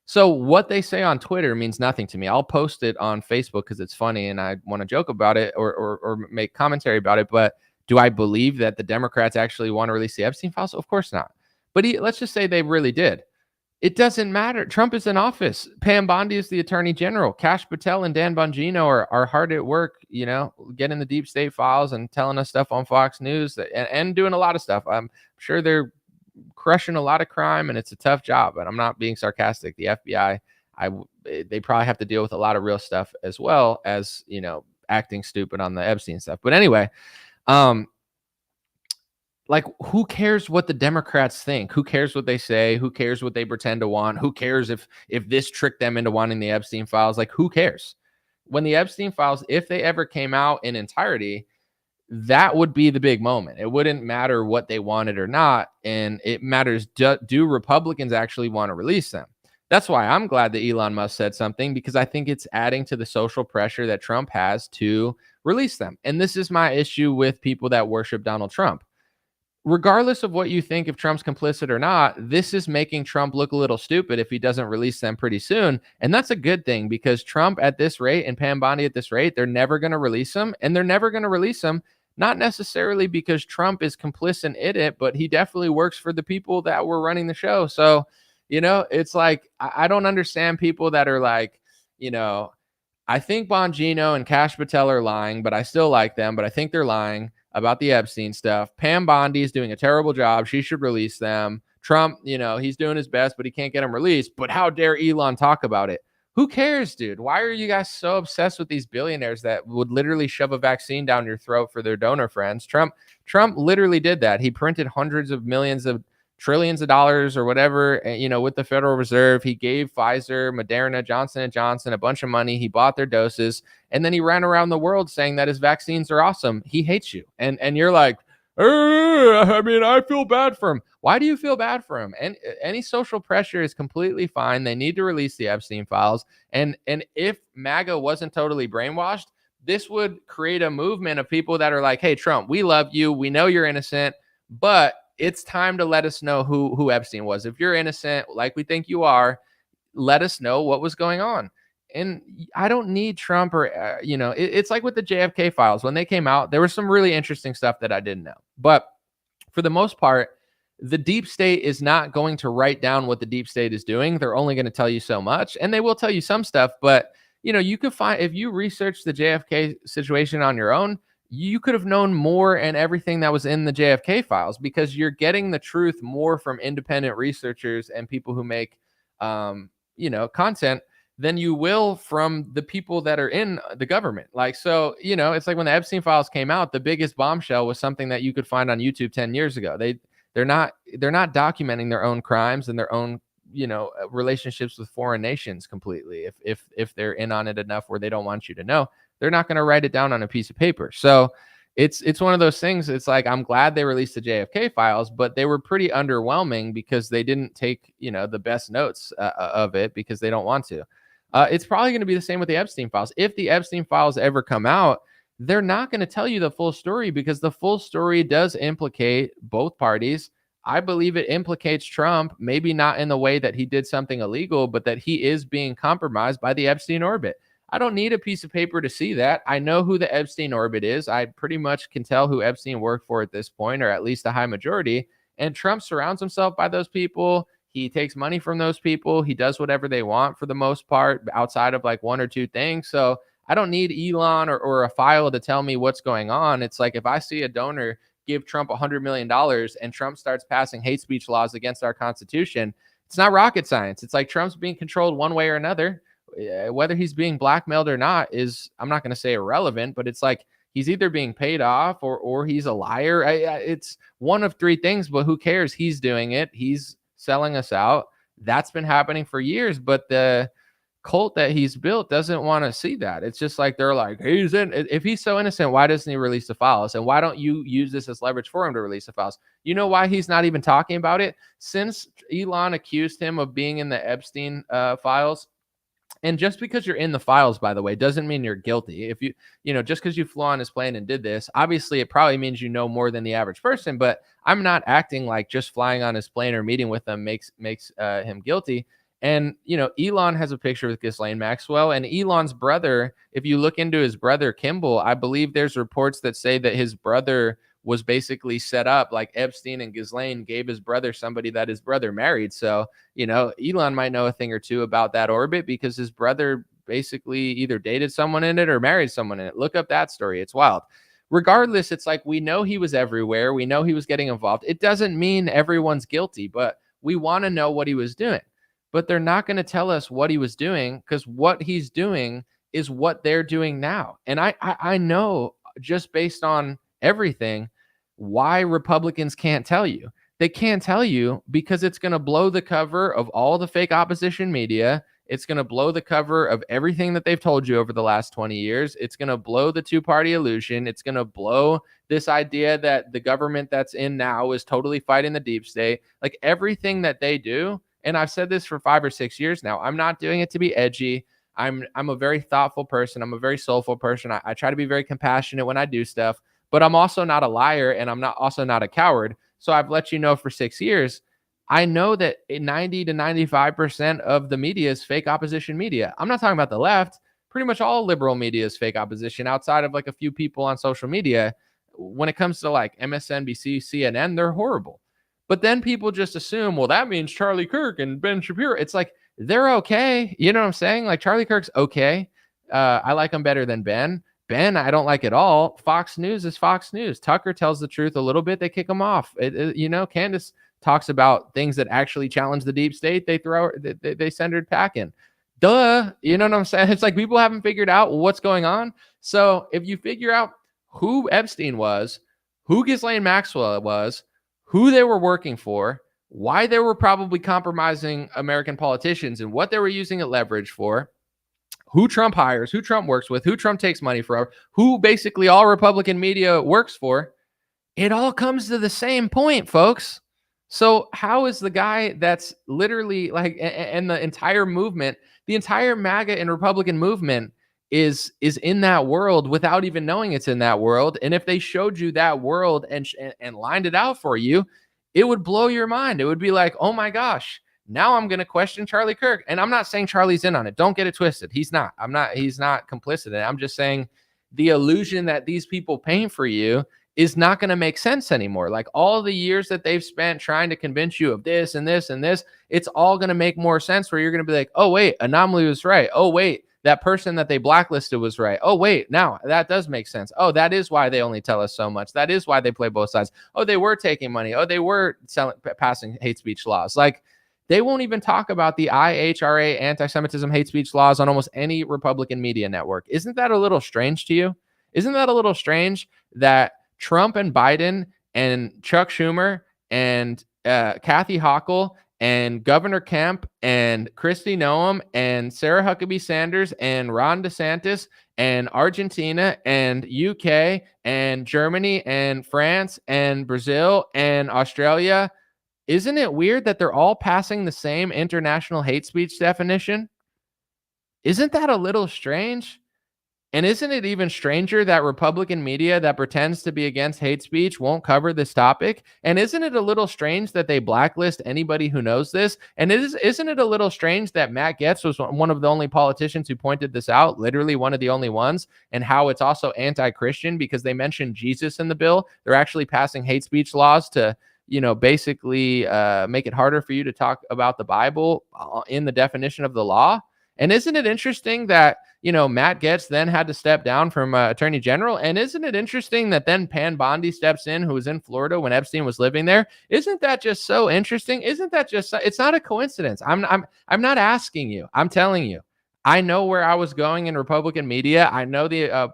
Speaker 1: So what they say on Twitter means nothing to me. I'll post it on Facebook because it's funny and I want to joke about it or make commentary about it. But do I believe that the Democrats actually want to release the Epstein files? Of course not. But let's just say they really did. It doesn't matter. Trump is in office. Pam Bondi is the attorney general. Kash Patel and Dan Bongino are hard at work, getting the deep state files and telling us stuff on Fox News and doing a lot of stuff. I'm sure they're crushing a lot of crime and it's a tough job, and I'm not being sarcastic. The FBI, they probably have to deal with a lot of real stuff as well as, acting stupid on the Epstein stuff. But anyway, like, who cares what the Democrats think? Who cares what they say? Who cares what they pretend to want? Who cares if this tricked them into wanting the Epstein files? Like, who cares? When the Epstein files, if they ever came out in entirety, that would be the big moment. It wouldn't matter what they wanted or not. And it matters, do Republicans actually want to release them? That's why I'm glad that Elon Musk said something, because I think it's adding to the social pressure that Trump has to release them. And this is my issue with people that worship Donald Trump. Regardless of what you think, if Trump's complicit or not, this is making Trump look a little stupid if he doesn't release them pretty soon. And that's a good thing, because Trump at this rate and Pam Bondi at this rate, they're never going to release them. And they're never going to release them, not necessarily because Trump is complicit in it, but he definitely works for the people that were running the show. So, it's like, I don't understand people that are like, I think Bongino and Kash Patel are lying, but I still like them, but I think they're lying about the Epstein stuff. Pam Bondi is doing a terrible job. She should release them. Trump, he's doing his best, but he can't get them released. But how dare Elon talk about it? Who cares, dude? Why are you guys so obsessed with these billionaires that would literally shove a vaccine down your throat for their donor friends? Trump literally did that. He printed hundreds of millions of trillions of dollars or whatever, with the Federal Reserve. He gave Pfizer, Moderna, Johnson & Johnson a bunch of money. He bought their doses, and then he ran around the world saying that his vaccines are awesome. He hates you. And you're like, I feel bad for him. Why do you feel bad for him? And any social pressure is completely fine. They need to release the Epstein files. And if MAGA wasn't totally brainwashed, this would create a movement of people that are like, hey, Trump, we love you. We know you're innocent, but it's time to let us know who Epstein was. If you're innocent, like we think you are, let us know what was going on. And I don't need Trump or, it's like with the JFK files. When they came out, there was some really interesting stuff that I didn't know. But for the most part, the deep state is not going to write down what the deep state is doing. They're only going to tell you so much, and they will tell you some stuff. But, you could find, if you research the JFK situation on your own, you could have known more and everything that was in the JFK files, because you're getting the truth more from independent researchers and people who make, content than you will from the people that are in the government. Like, so, it's like when the Epstein files came out, the biggest bombshell was something that you could find on YouTube 10 years ago. They're not documenting their own crimes and their own, relationships with foreign nations completely. If they're in on it enough where they don't want you to know, they're not going to write it down on a piece of paper. So it's one of those things. It's like, I'm glad they released the JFK files, but they were pretty underwhelming because they didn't take, the best notes of it, because they don't want to. It's probably going to be the same with the Epstein files. If the Epstein files ever come out, they're not going to tell you the full story, because the full story does implicate both parties. I believe it implicates Trump, maybe not in the way that he did something illegal, but that he is being compromised by the Epstein orbit. I don't need a piece of paper to see that. I know who the Epstein orbit is. I pretty much can tell who Epstein worked for at this point, or at least a high majority. And Trump surrounds himself by those people. He takes money from those people. He does whatever they want for the most part, outside of like one or two things. So I don't need Elon or a file to tell me what's going on. It's like, if I see a donor give Trump $100 million and Trump starts passing hate speech laws against our Constitution, it's not rocket science. It's like Trump's being controlled one way or another. Whether he's being blackmailed or not is, I'm not going to say irrelevant, but it's like he's either being paid off or he's a liar. It's one of three things, but who cares? He's doing it. He's selling us out. That's been happening for years, but the cult that he's built doesn't want to see that. It's just like they're like, he's in. If he's so innocent, why doesn't he release the files? And why don't you use this as leverage for him to release the files? You know why he's not even talking about it? Since Elon accused him of being in the Epstein files. And just because you're in the files, by the way, doesn't mean you're guilty. If just because you flew on his plane and did this, obviously it probably means you know more than the average person. But I'm not acting like just flying on his plane or meeting with them makes him guilty. And Elon has a picture with Ghislaine Maxwell, and Elon's brother. If you look into his brother Kimball, I believe there's reports that say that his brother was basically set up like Epstein and Ghislaine gave his brother somebody that his brother married. So, Elon might know a thing or two about that orbit because his brother basically either dated someone in it or married someone in it. Look up that story. It's wild. Regardless, it's like we know he was everywhere. We know he was getting involved. It doesn't mean everyone's guilty, but we want to know what he was doing. But they're not going to tell us what he was doing because what he's doing is what they're doing now. And I know just based on everything why Republicans can't tell you. They can't tell you because it's going to blow the cover of all the fake opposition media. It's going to blow the cover of everything that they've told you over the last 20 years. It's going to blow the two-party illusion. It's going to blow this idea that the government that's in now is totally fighting the deep state. Like everything that they do, and I've said this for 5 or 6 years now, I'm not doing it to be edgy. I'm a very thoughtful person. I'm a very soulful person. I try to be very compassionate when I do stuff. But I'm also not a liar, and I'm also not a coward. So I've let you know for 6 years, I know that 90 to 95% of the media is fake opposition media. I'm not talking about the left. Pretty much all liberal media is fake opposition outside of like a few people on social media. When it comes to like MSNBC, CNN, they're horrible. But then people just assume, well, that means Charlie Kirk and Ben Shapiro. It's like, they're okay. You know what I'm saying? Like Charlie Kirk's okay. I like him better than Ben. Ben, I don't like at all. Fox News is Fox News. Tucker tells the truth a little bit. They kick him off. Candace talks about things that actually challenge the deep state. They send her packing. Duh. You know what I'm saying? It's like people haven't figured out what's going on. So if you figure out who Epstein was, who Ghislaine Maxwell was, who they were working for, why they were probably compromising American politicians and what they were using it leverage for, who Trump hires, who Trump works with, who Trump takes money from, who basically all Republican media works for, it all comes to the same point, folks. So how is the guy that's literally like, and the entire movement, the entire MAGA and Republican movement is in that world without even knowing it's in that world? And if they showed you that world and lined it out for you, it would blow your mind. It would be like, oh my gosh, now I'm going to question Charlie Kirk. And I'm not saying Charlie's in on it. Don't get it twisted. He's not. He's not complicit in it. I'm just saying the illusion that these people paint for you is not going to make sense anymore. Like all the years that they've spent trying to convince you of this and this and this, it's all going to make more sense where you're going to be like, oh, wait, Anomaly was right. Oh, wait, that person that they blacklisted was right. Oh, wait, now that does make sense. Oh, that is why they only tell us so much. That is why they play both sides. Oh, they were taking money. Oh, they were passing hate speech laws. Like, they won't even talk about the IHRA anti-Semitism hate speech laws on almost any Republican media network. Isn't that a little strange to you? Isn't that a little strange that Trump and Biden and Chuck Schumer and Kathy Hochul and Governor Kemp and Kristi Noem and Sarah Huckabee Sanders and Ron DeSantis and Argentina and UK and Germany and France and Brazil and Australia, isn't it weird that they're all passing the same international hate speech definition? Isn't that a little strange? And isn't it even stranger that Republican media that pretends to be against hate speech won't cover this topic? And isn't it a little strange that they blacklist anybody who knows this? And isn't it a little strange that Matt Gaetz was one of the only politicians who pointed this out, literally one of the only ones, and how it's also anti-Christian because they mentioned Jesus in the bill. They're actually passing hate speech laws to basically make it harder for you to talk about the Bible in the definition of the law. And isn't it interesting that, Matt Gaetz then had to step down from Attorney General? And isn't it interesting that then Pam Bondi steps in, who was in Florida when Epstein was living there? Isn't that just so interesting? Isn't that just, it's not a coincidence. I'm not asking you. I'm telling you. I know where I was going in Republican media. I know the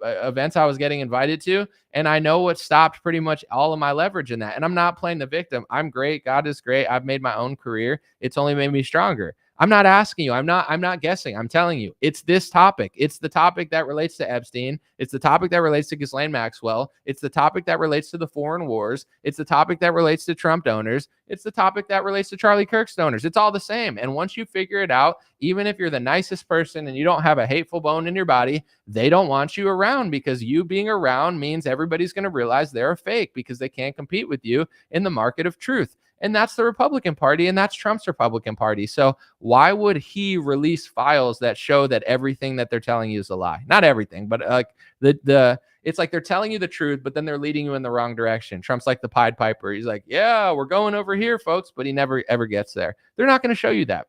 Speaker 1: events I was getting invited to, and I know what stopped pretty much all of my leverage in that. And I'm not playing the victim. I'm great. God is great. I've made my own career. It's only made me stronger. I'm not asking you. I'm not guessing. I'm telling you. It's this topic. It's the topic that relates to Epstein. It's the topic that relates to Ghislaine Maxwell. It's the topic that relates to the foreign wars. It's the topic that relates to Trump donors. It's the topic that relates to Charlie Kirk's donors. It's all the same. And once you figure it out, even if you're the nicest person and you don't have a hateful bone in your body, they don't want you around, because you being around means everybody's going to realize they're a fake, because they can't compete with you in the market of truth. And that's the Republican Party, and that's Trump's Republican Party. So why would he release files that show that everything that they're telling you is a lie? Not everything, but like it's like they're telling you the truth, but then they're leading you in the wrong direction. Trump's like the Pied Piper. He's like, yeah, we're going over here, folks, but he never ever gets there. They're not going to show you that.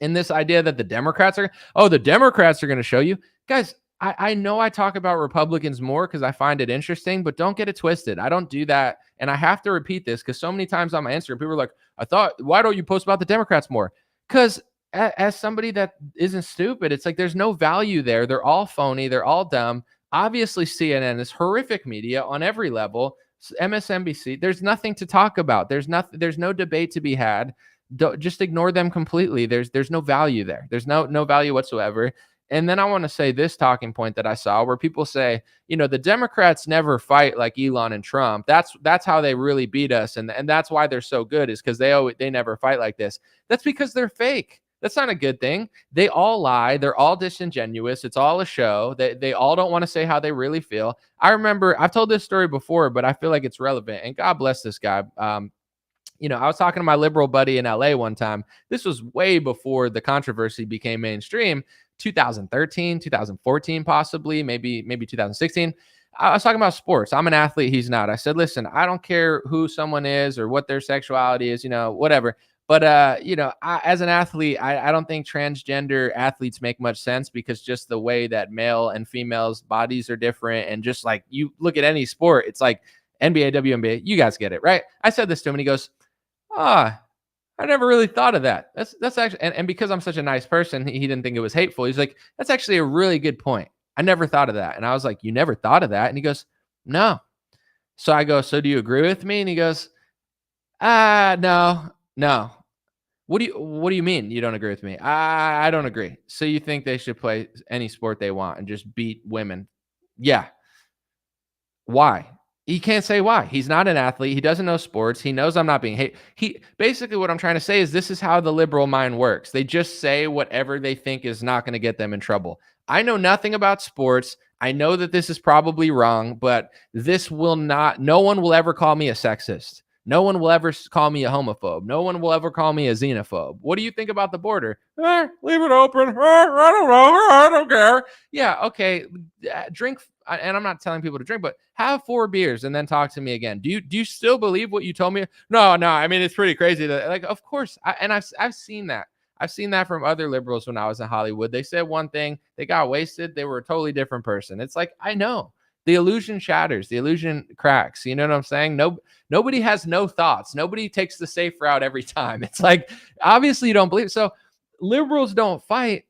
Speaker 1: And this idea that the Democrats are going to show you. Guys, I know I talk about Republicans more because I find it interesting, but don't get it twisted. I don't do that. And I have to repeat this because so many times on my Instagram, people are like, why don't you post about the Democrats more? Because as somebody that isn't stupid, it's like there's no value there. They're all phony. They're all dumb. Obviously, CNN is horrific media on every level. MSNBC, there's nothing to talk about. There's no debate to be had. Just ignore them completely. There's no value there. There's no value whatsoever. And then I want to say this talking point that I saw where people say, the Democrats never fight like Elon and Trump. That's how they really beat us. And that's why they're so good, is because they never fight like this. That's because they're fake. That's not a good thing. They all lie. They're all disingenuous. It's all a show. They all don't want to say how they really feel. I remember I've told this story before, but I feel like it's relevant. And God bless this guy. I was talking to my liberal buddy in LA one time. This was way before the controversy became mainstream, 2013, 2014, possibly, maybe 2016. I was talking about sports. I'm an athlete. He's not. I said, listen, I don't care who someone is or what their sexuality is, whatever. But, as an athlete, I don't think transgender athletes make much sense, because just the way that male and females' bodies are different. And just like you look at any sport, it's like NBA, WNBA, you guys get it, right? I said this to him and he goes, I never really thought of that. That's actually, and because I'm such a nice person, he didn't think it was hateful. He's like, that's actually a really good point. I never thought of that. And I was like, you never thought of that? And he goes, no. So I go, so do you agree with me? And he goes, no. What do you mean you don't agree with me? I don't agree. So you think they should play any sport they want and just beat women? Yeah. Why? He can't say why. He's not an athlete. He doesn't know sports. He knows I'm not being hate. He basically, what I'm trying to say is, this is how the liberal mind works. They just say whatever they think is not going to get them in trouble. I know nothing about sports. I know that this is probably wrong, but no one will ever call me a sexist. No one will ever call me a homophobe. No one will ever call me a xenophobe. What do you think about the border? Leave it open. I don't know. I don't care. Yeah, okay. Drink, and I'm not telling people to drink, but have 4 beers and then talk to me again. Do you still believe what you told me? No. I mean, it's pretty crazy. Like, of course. I've seen that. I've seen that from other liberals when I was in Hollywood. They said one thing, they got wasted, they were a totally different person. It's like, I know. The illusion shatters, the illusion cracks. You know what I'm saying? Nobody has no thoughts. Nobody takes the safe route every time. It's like, obviously you don't believe. So liberals don't fight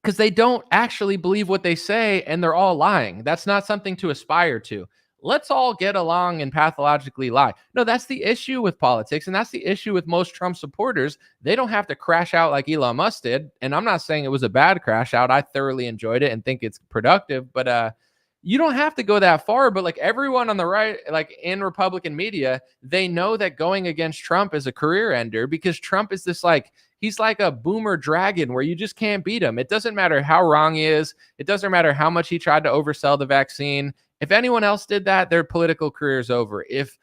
Speaker 1: because they don't actually believe what they say, and they're all lying. That's not something to aspire to. Let's all get along and pathologically lie. No, that's the issue with politics, and that's the issue with most Trump supporters. They don't have to crash out like Elon Musk did. And I'm not saying it was a bad crash out. I thoroughly enjoyed it and think it's productive, but you don't have to go that far. But like everyone on the right, like in Republican media, they know that going against Trump is a career ender, because Trump is this like, he's like a boomer dragon where you just can't beat him. It doesn't matter how wrong he is. It doesn't matter how much he tried to oversell the vaccine. If anyone else did that, their political career is over. If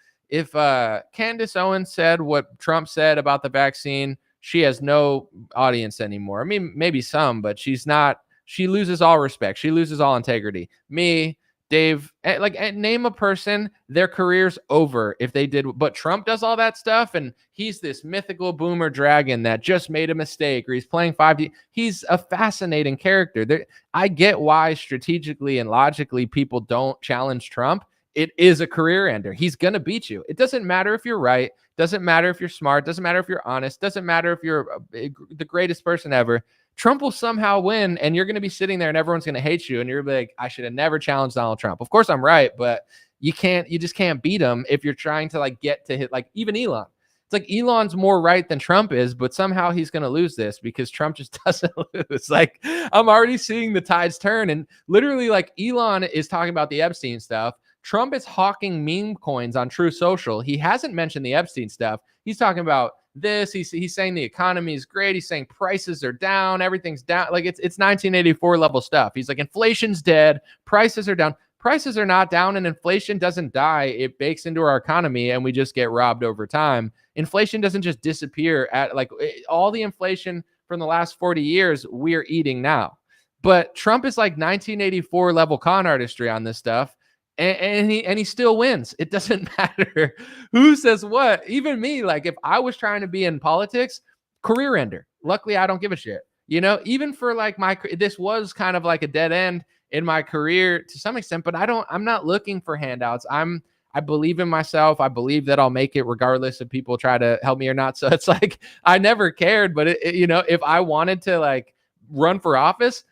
Speaker 1: Candace Owens said what Trump said about the vaccine, she has no audience anymore. I mean, maybe some, but she's not. She loses all respect. She loses all integrity. Me, Dave, name a person, their career's over if they did. But Trump does all that stuff, and he's this mythical boomer dragon that just made a mistake, or he's playing 5D. He's a fascinating character. I get why strategically and logically people don't challenge Trump. It is a career ender. He's going to beat you. It doesn't matter if you're right. Doesn't matter if you're smart. Doesn't matter if you're honest. Doesn't matter if you're the greatest person ever. Trump will somehow win, and you're going to be sitting there and everyone's going to hate you. And you're like, I should have never challenged Donald Trump. Of course I'm right, but you just can't beat him if you're trying to like get to hit, like even Elon. It's like Elon's more right than Trump is, but somehow he's going to lose this because Trump just doesn't lose. Like I'm already seeing the tides turn, and literally like Elon is talking about the Epstein stuff. Trump is hawking meme coins on True Social. He hasn't mentioned the Epstein stuff. He's talking about this. He's saying the economy is great. He's saying prices are down. Everything's down. Like it's 1984 level stuff. He's like, inflation's dead. Prices are down. Prices are not down, and inflation doesn't die. It bakes into our economy, and we just get robbed over time. Inflation doesn't just disappear at like all the inflation from the last 40 years we're eating now. But Trump is like 1984 level con artistry on this stuff. And he still wins. It doesn't matter who says what. Even me, like if I was trying to be in politics, career ender. Luckily, I don't give a shit. You know, even for like this was kind of like a dead end in my career to some extent, but I'm not looking for handouts. I believe in myself. I believe that I'll make it regardless if people try to help me or not. So it's like, I never cared, but you know, if I wanted to like run for office,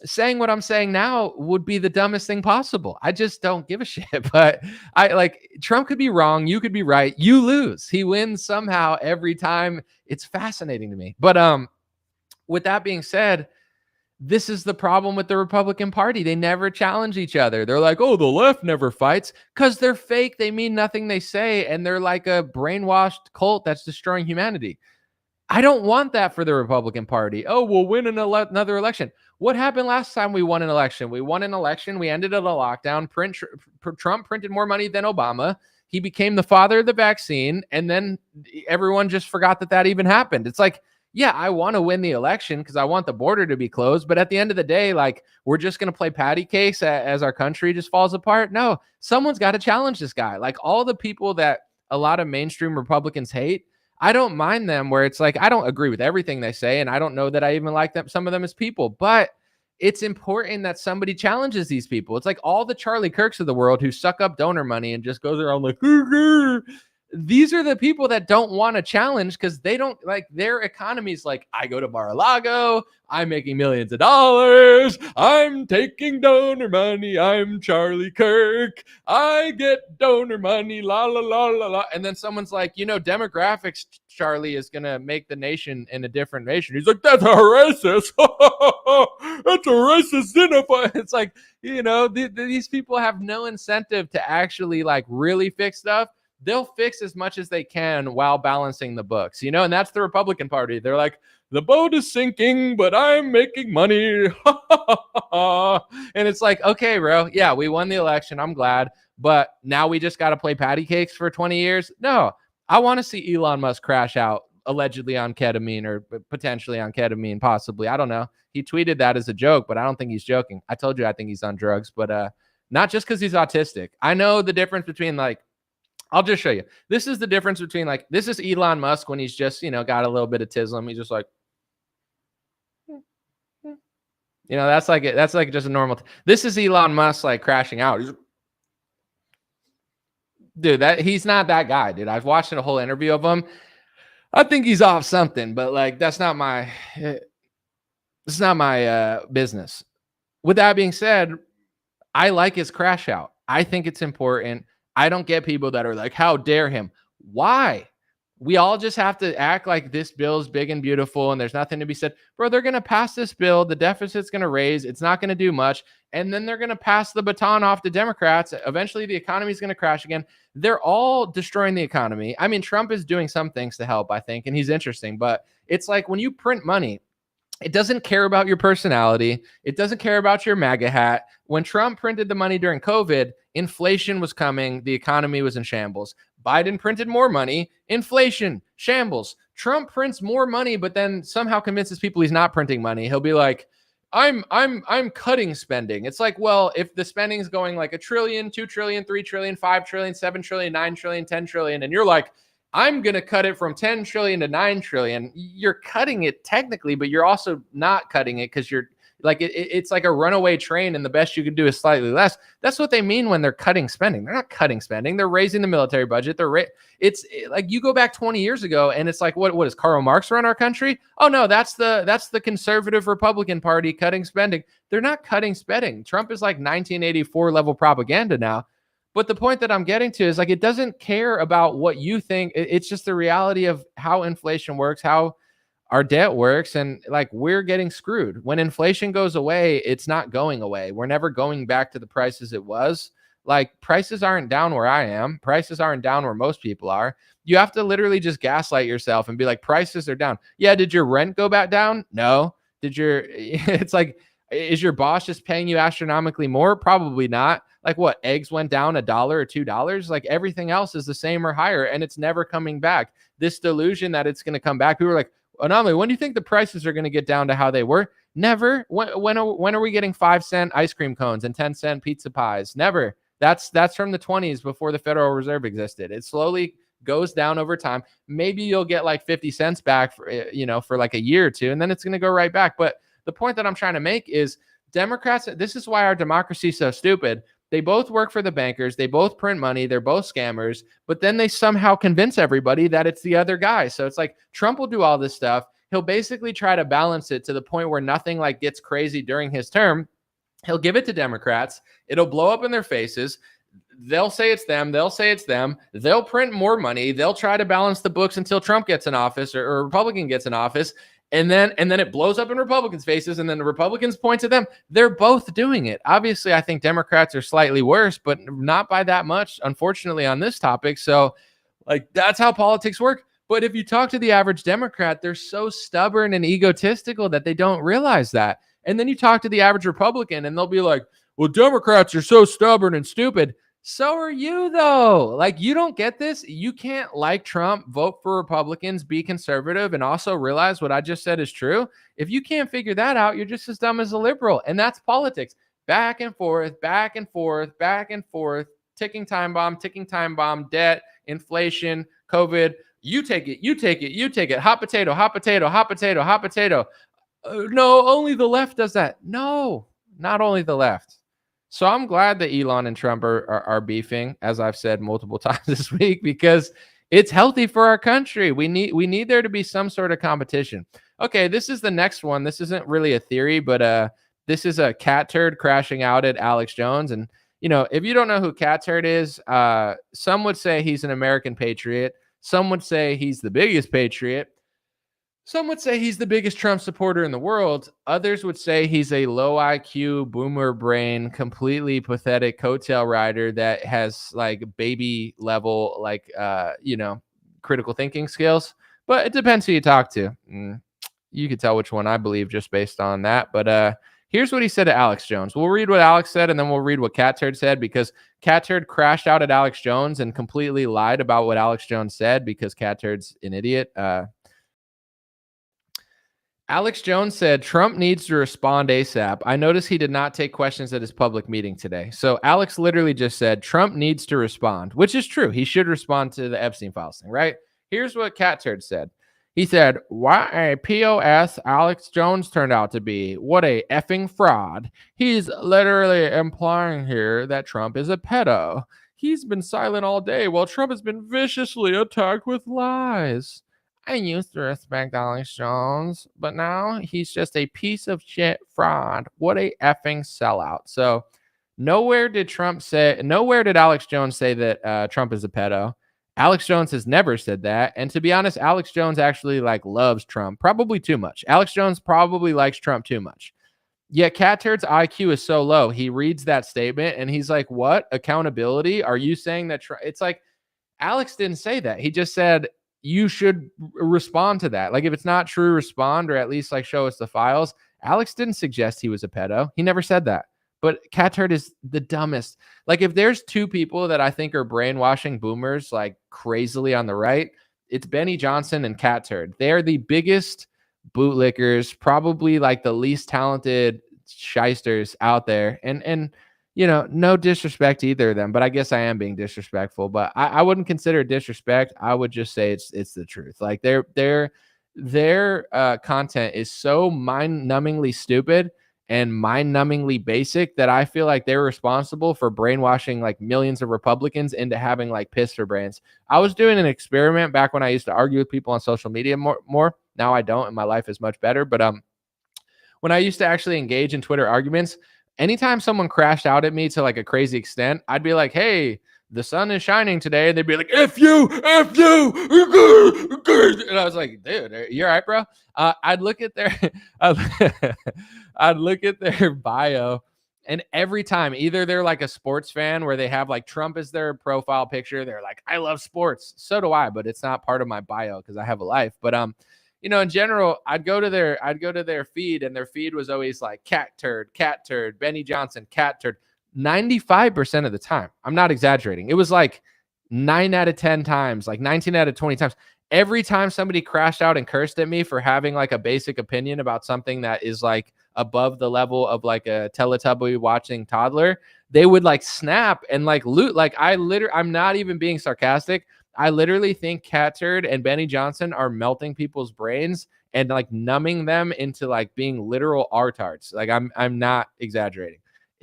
Speaker 1: saying what I'm saying now would be the dumbest thing possible. I just don't give a shit. But I like Trump could be wrong. You could be right. You lose. He wins somehow every time. It's fascinating to me. But with that being said, this is the problem with the Republican Party. They never challenge each other. They're like, oh, the left never fights because they're fake. They mean nothing they say. And they're like a brainwashed cult that's destroying humanity. I don't want that for the Republican Party. Oh, we'll win another election. What happened last time we won an election? We won an election. We ended up a lockdown. Trump printed more money than Obama. He became the father of the vaccine. And then everyone just forgot that even happened. It's like, yeah, I want to win the election because I want the border to be closed. But at the end of the day, like, we're just going to play patty cakes as our country just falls apart. No, someone's got to challenge this guy. Like all the people that a lot of mainstream Republicans hate, I don't mind them where it's like, I don't agree with everything they say. And I don't know that I even like them, some of them as people, but it's important that somebody challenges these people. It's like all the Charlie Kirks of the world who suck up donor money and just goes around like, these are the people that don't want to challenge because they don't like their economy's like, I go to Mar-a-Lago, I'm making millions of dollars, I'm taking donor money, I'm Charlie Kirk, I get donor money, la la la la la. And then someone's like, you know, demographics, Charlie, is gonna make the nation in a different nation. He's like, that's a racist. That's a racist xenophobe. It's like, you know, these people have no incentive to actually like really fix stuff. They'll fix as much as they can while balancing the books, you know, and that's the Republican Party. They're like, the boat is sinking, but I'm making money. And it's like, okay, bro. Yeah, we won the election. I'm glad. But now we just got to play patty cakes for 20 years. No, I want to see Elon Musk crash out allegedly on ketamine or potentially on ketamine, possibly. I don't know. He tweeted that as a joke, but I don't think he's joking. I told you I think he's on drugs, but not just because he's autistic. I know the difference between like, I'll just show you. This is the difference between like, this is Elon Musk when he's just, you know, got a little bit of tism. He's just like, you know, that's like just a normal. This is Elon Musk like crashing out. Dude, he's not that guy, dude. I've watched a whole interview of him. I think he's off something, but like, that's not my business. With that being said, I like his crash out. I think it's important. I don't get people that are like, how dare him? Why? We all just have to act like this bill is big and beautiful and there's nothing to be said. Bro, they're going to pass this bill. The deficit's going to raise. It's not going to do much. And then they're going to pass the baton off to Democrats. Eventually, the economy is going to crash again. They're all destroying the economy. I mean, Trump is doing some things to help, I think, and he's interesting. But it's like when you print money, it doesn't care about your personality. It doesn't care about your MAGA hat. When Trump printed the money during COVID, inflation was coming. The economy was in shambles. Biden printed more money. Inflation, shambles. Trump prints more money, but then somehow convinces people he's not printing money. He'll be like, I'm cutting spending. It's like, well, if the spending is going like $1 trillion, $2 trillion, $3 trillion, $5 trillion, $7 trillion, $9 trillion, $10 trillion, and you're like, I'm going to cut it from 10 trillion to 9 trillion. You're cutting it technically, but you're also not cutting it because you're Like it's like a runaway train, and the best you can do is slightly less. That's what they mean when they're cutting spending. They're not cutting spending. They're raising the military budget. Like you go back 20 years ago, and it's like, what does Karl Marx run our country? Oh no, that's the conservative Republican Party cutting spending. They're not cutting spending. Trump is like 1984 level propaganda now. But the point that I'm getting to is like it doesn't care about what you think. It's just the reality of how inflation works, how our debt works, and like we're getting screwed. When inflation goes away, it's not going away. We're never going back to the prices it was. Like prices aren't down where I am. Prices aren't down where most people are. You have to literally just gaslight yourself and be like, prices are down. Yeah, did your rent go back down? No. It's like, is your boss just paying you astronomically more? Probably not. Like what, eggs went down $1 or $2? Like everything else is the same or higher, and it's never coming back. This delusion that it's going to come back. People are like, Anomaly, when do you think the prices are going to get down to how they were? Never. When are we getting 5-cent ice cream cones and 10-cent pizza pies? Never. That's from the 20s before the Federal Reserve existed. It slowly goes down over time. Maybe you'll get like 50 cents back for like a year or two, and then it's going to go right back. But the point that I'm trying to make is Democrats, this is why our democracy is so stupid. They both work for the bankers. They both print money. They're both scammers. But then they somehow convince everybody that it's the other guy. So it's like Trump will do all this stuff. He'll basically try to balance it to the point where nothing like gets crazy during his term. He'll give it to Democrats. It'll blow up in their faces. They'll say it's them. They'll say it's them. They'll print more money. They'll try to balance the books until Trump gets in office or a Republican gets in office. And then it blows up in Republicans' faces, and then the Republicans point to them. They're both doing it. Obviously, I think Democrats are slightly worse, but not by that much, unfortunately, on this topic. So, like, that's how politics work. But if you talk to the average Democrat, they're so stubborn and egotistical that they don't realize that. And then you talk to the average Republican, and they'll be like, well, Democrats are so stubborn and stupid. So are you, though. Like, you don't get this. You can't like Trump, vote for Republicans, be conservative, and also realize what I just said is true. If you can't figure that out, you're just as dumb as a liberal. And that's politics. Back and forth, back and forth, back and forth. Ticking time bomb, debt, inflation, COVID. You take it, you take it, you take it. Hot potato, hot potato, hot potato, hot potato. No, only the left does that. No, not only the left. So I'm glad that Elon and Trump are beefing, as I've said multiple times this week, because it's healthy for our country. We need there to be some sort of competition. Okay, this is the next one. This isn't really a theory, but this is a cat turd crashing out at Alex Jones. And if you don't know who cat turd is, some would say he's an American patriot. Some would say he's the biggest patriot. Some would say he's the biggest Trump supporter in the world. Others would say he's a low IQ, boomer brain, completely pathetic coattail rider that has like baby level, critical thinking skills. But it depends who you talk to. You could tell which one I believe just based on that. But here's what he said to Alex Jones. We'll read what Alex said, and then we'll read what Cat Turd said, because Cat Turd crashed out at Alex Jones and completely lied about what Alex Jones said because Cat Turd's an idiot. Alex Jones said, Trump needs to respond ASAP. I noticed he did not take questions at his public meeting today. So Alex literally just said, Trump needs to respond, which is true. He should respond to the Epstein files thing, right? Here's what Cat Turd said. He said, what a POS Alex Jones turned out to be. What a effing fraud. He's literally implying here that Trump is a pedo. He's been silent all day while Trump has been viciously attacked with lies. I used to respect Alex Jones, but now he's just a piece of shit fraud. What a effing sellout. So nowhere did Alex Jones say that Trump is a pedo. Alex Jones has never said that. And to be honest, Alex Jones actually loves Trump, probably too much. Alex Jones probably likes Trump too much. Yet Cat Turd's IQ is so low. He reads that statement and he's like, what? Accountability? Are you saying that? It's like, Alex didn't say that. He just said, you should respond to that. Like, if it's not true, respond, or at least show us the files. Alex didn't suggest he was a pedo. He never said that. But Cat Turd is the dumbest. If there's two people that I think are brainwashing boomers crazily on the right, it's Benny Johnson and Cat Turd. They are the biggest bootlickers, probably the least talented shysters out there. And no disrespect to either of them, but I guess I am being disrespectful. But I wouldn't consider it disrespect. I would just say it's the truth. Their content is so mind-numbingly stupid, and mind-numbingly basic that I feel like they're responsible for brainwashing like millions of Republicans into having like piss for brains. I was doing an experiment back when I used to argue with people on social media more. Now I don't, and my life is much better. But when I used to actually engage in Twitter arguments, anytime someone crashed out at me to like a crazy extent, I'd be like, hey, the sun is shining today. And they'd be like, F you, F you. And I was like, dude, you all right, bro? I'd look at their I'd look at their bio, and every time either they're like a sports fan where they have like Trump as their profile picture, they're like, I love sports. So do I, but it's not part of my bio because I have a life. But in general, I'd go to their feed, and their feed was always like cat turd, Benny Johnson, cat turd. 95% of the time, I'm not exaggerating. It was like 9 out of 10 times, like 19 out of 20 times. Every time somebody crashed out and cursed at me for having like a basic opinion about something that is like above the level of like a Teletubby watching toddler, they would like snap and like loot. Like I'm not even being sarcastic. I literally think Cat Turd and Benny Johnson are melting people's brains and like numbing them into like being literal artards. Like I'm not exaggerating.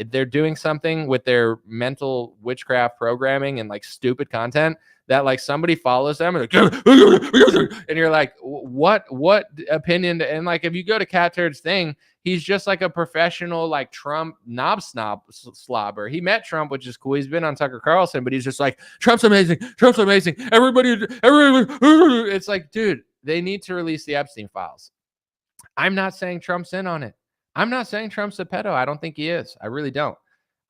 Speaker 1: They're doing something with their mental witchcraft programming and like stupid content that like somebody follows them and, and you're like, what opinion? And like, if you go to Cat Turd's thing, he's just like a professional, like Trump slobber. He met Trump, which is cool. He's been on Tucker Carlson, but he's just like, Trump's amazing. Everybody. It's like, dude, they need to release the Epstein files. I'm not saying Trump's in on it. I'm not saying Trump's a pedo. I don't think he is. I really don't.